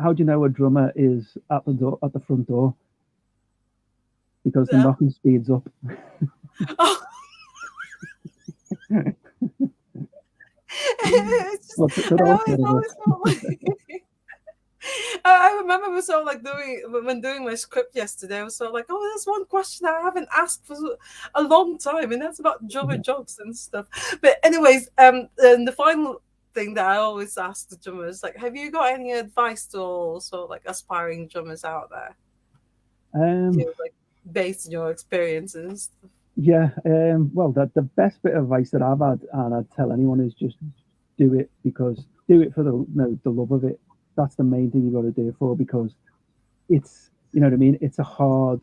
Speaker 2: how do you know a drummer is at the door at the front door because the
Speaker 1: yeah.
Speaker 2: knocking speeds up.
Speaker 1: Oh, it's just,
Speaker 2: What's good
Speaker 1: I
Speaker 2: old
Speaker 1: always,
Speaker 2: Canada.
Speaker 1: always felt like I remember I was sort of like doing when doing my script yesterday. I was sort of like, oh, there's one question I haven't asked for a long time, and that's about drummer
Speaker 2: Yeah.
Speaker 1: jokes and stuff. But anyways, and the final thing that I always ask the drummers, like, have you got any advice to all sort of like aspiring drummers out there? You
Speaker 2: Um,
Speaker 1: know, like based on your experiences.
Speaker 2: yeah. Well, the best bit of advice that I've had, and I'd tell anyone, is just do it because do it for the love of it. That's the main thing you got to do it for because it's you know what I mean. It's a hard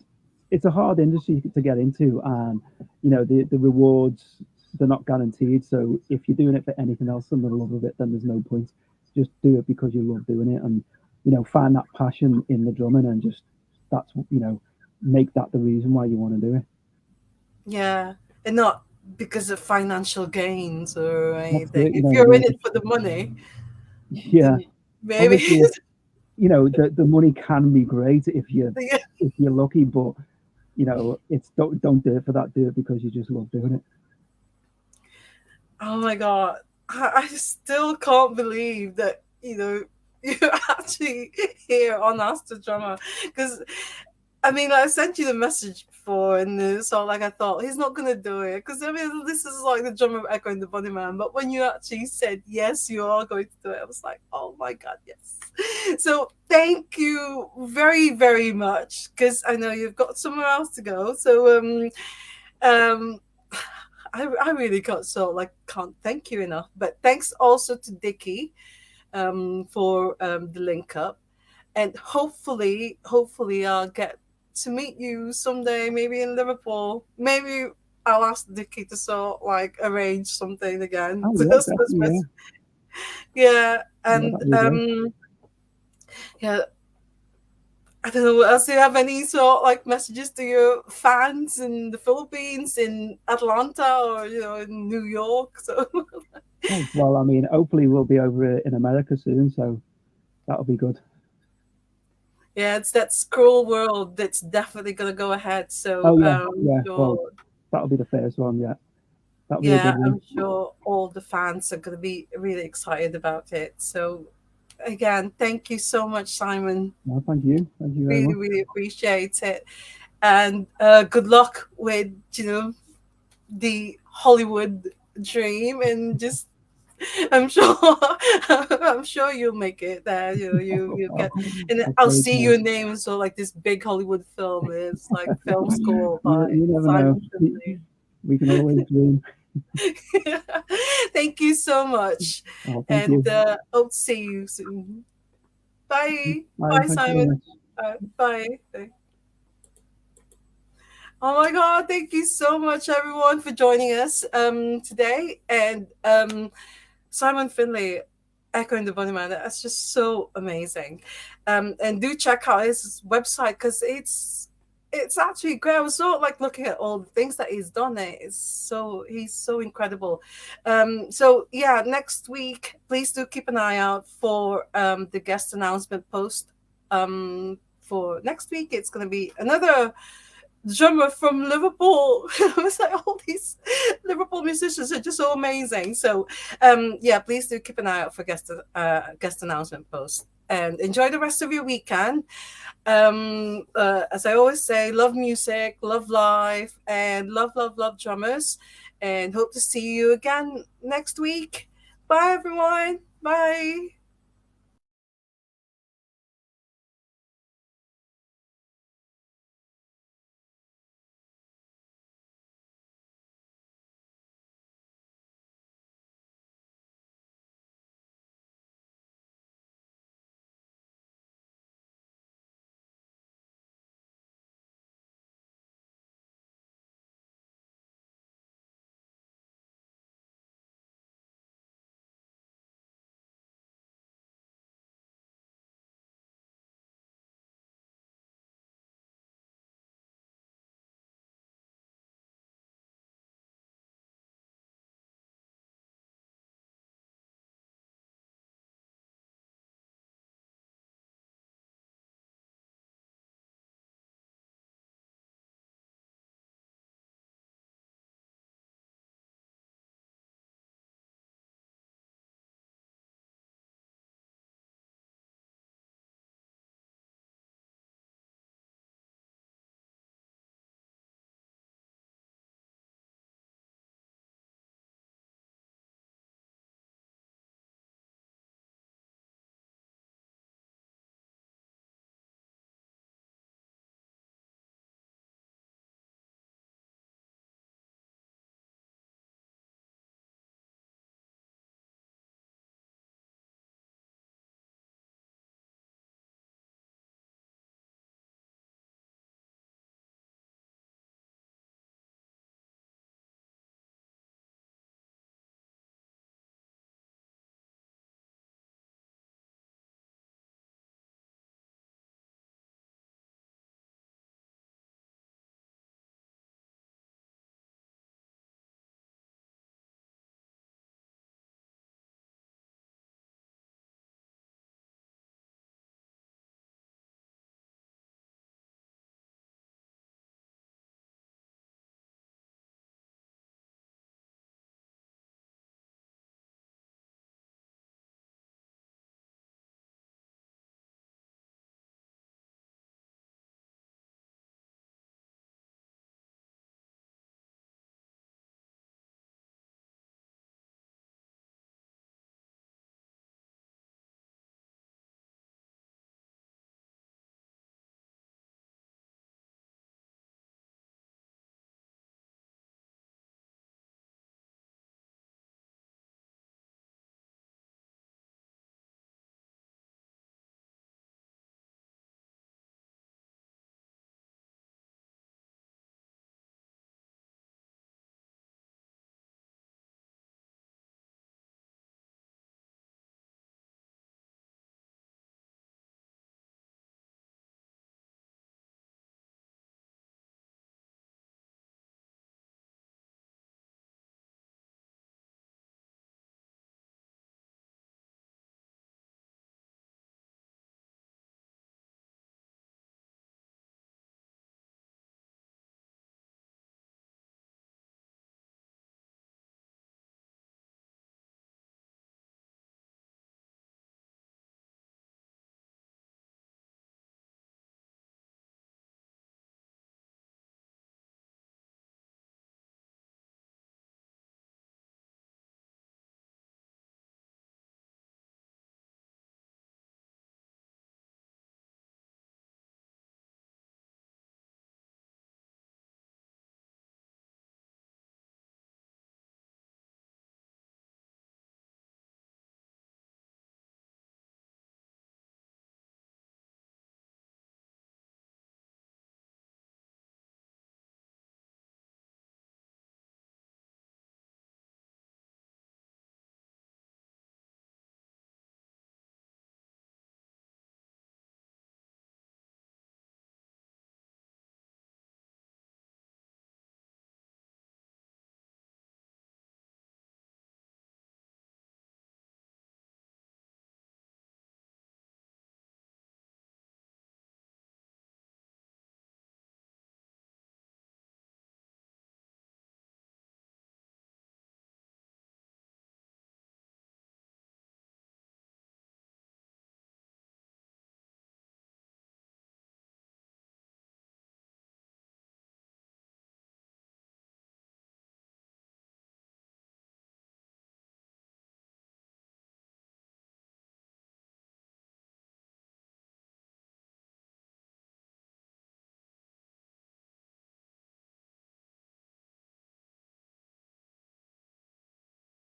Speaker 2: industry to get into, and the rewards they're not guaranteed. So if you're doing it for anything else than the love of it, then there's no point. Just do it because you love doing it, and find that passion in the drumming, and just that's make that the reason why you want to do it.
Speaker 1: Yeah, and not because of financial gains or
Speaker 2: That's
Speaker 1: anything.
Speaker 2: it. You
Speaker 1: If
Speaker 2: know what I
Speaker 1: you're in
Speaker 2: mean?
Speaker 1: it for the money,
Speaker 2: Yeah.
Speaker 1: then maybe.
Speaker 2: Obviously, the money can be great if you're lucky, but it's don't do it for that. Do it because you just love doing it.
Speaker 1: Oh my god, I still can't believe that you're actually here on Ask the Drummer because I mean, like, I sent you the message before, and so like I thought he's not gonna do it because I mean this is like the drummer echoing the Bunnyman. But when you actually said yes, you are going to do it, I was like, oh my god, yes. So thank you very very much because I know you've got somewhere else to go. So um. I really can't thank you enough. But thanks also to Dickie for the link up, and hopefully I'll get to meet you someday, maybe in Liverpool. Maybe I'll ask Dickie to sort like arrange something again.
Speaker 2: Oh yeah, definitely. Yeah,
Speaker 1: Yeah,
Speaker 2: yeah,
Speaker 1: and
Speaker 2: that'd be great.
Speaker 1: yeah. I don't know. Else do you have any sort like messages to your fans in the Philippines, in Atlanta, or in New York? So
Speaker 2: Oh, well, I mean, hopefully we'll be over in America soon, so that'll be good.
Speaker 1: yeah, it's that scroll world that's definitely gonna go ahead. So
Speaker 2: Oh yeah, yeah. Well,
Speaker 1: sure.
Speaker 2: that'll be the first one. Yeah, that'll be a
Speaker 1: Yeah,
Speaker 2: good one.
Speaker 1: I'm sure all the fans are going to be really excited about it. So, again, thank you so much, Simon.
Speaker 2: Well, thank you very
Speaker 1: Really,
Speaker 2: much.
Speaker 1: really appreciate it. And good luck with, the Hollywood dream. And just, I'm sure, I'm sure you'll make it there. You
Speaker 2: I'll,
Speaker 1: get, and
Speaker 2: I'll
Speaker 1: I'll
Speaker 2: try
Speaker 1: see
Speaker 2: to.
Speaker 1: your name. So, like this big Hollywood film is like film score
Speaker 2: You,
Speaker 1: by
Speaker 2: you never know.
Speaker 1: Simon Finley.
Speaker 2: We can always dream.
Speaker 1: Thank you so much.
Speaker 2: Oh, thank
Speaker 1: And
Speaker 2: you.
Speaker 1: hope to see you soon. Bye.
Speaker 2: Bye.
Speaker 1: Bye,
Speaker 2: Thank you very
Speaker 1: Simon.
Speaker 2: much.
Speaker 1: Bye. Bye. Oh my God. Thank you so much, everyone, for joining us today. And Simon Finley, echoing the Bunnyman, that's just so amazing. And do check out his website because it's actually great. I was sort of like looking at all the things that he's done. He's so incredible. So yeah, next week, please do keep an eye out for the guest announcement post. For next week, it's going to be another drummer from Liverpool. I was like, all these Liverpool musicians are just so amazing. So, yeah, please do keep an eye out for guest announcement posts and enjoy the rest of your weekend. As I always say, love music, love life, and love drummers. And hope to see you again next week. Bye, everyone. Bye.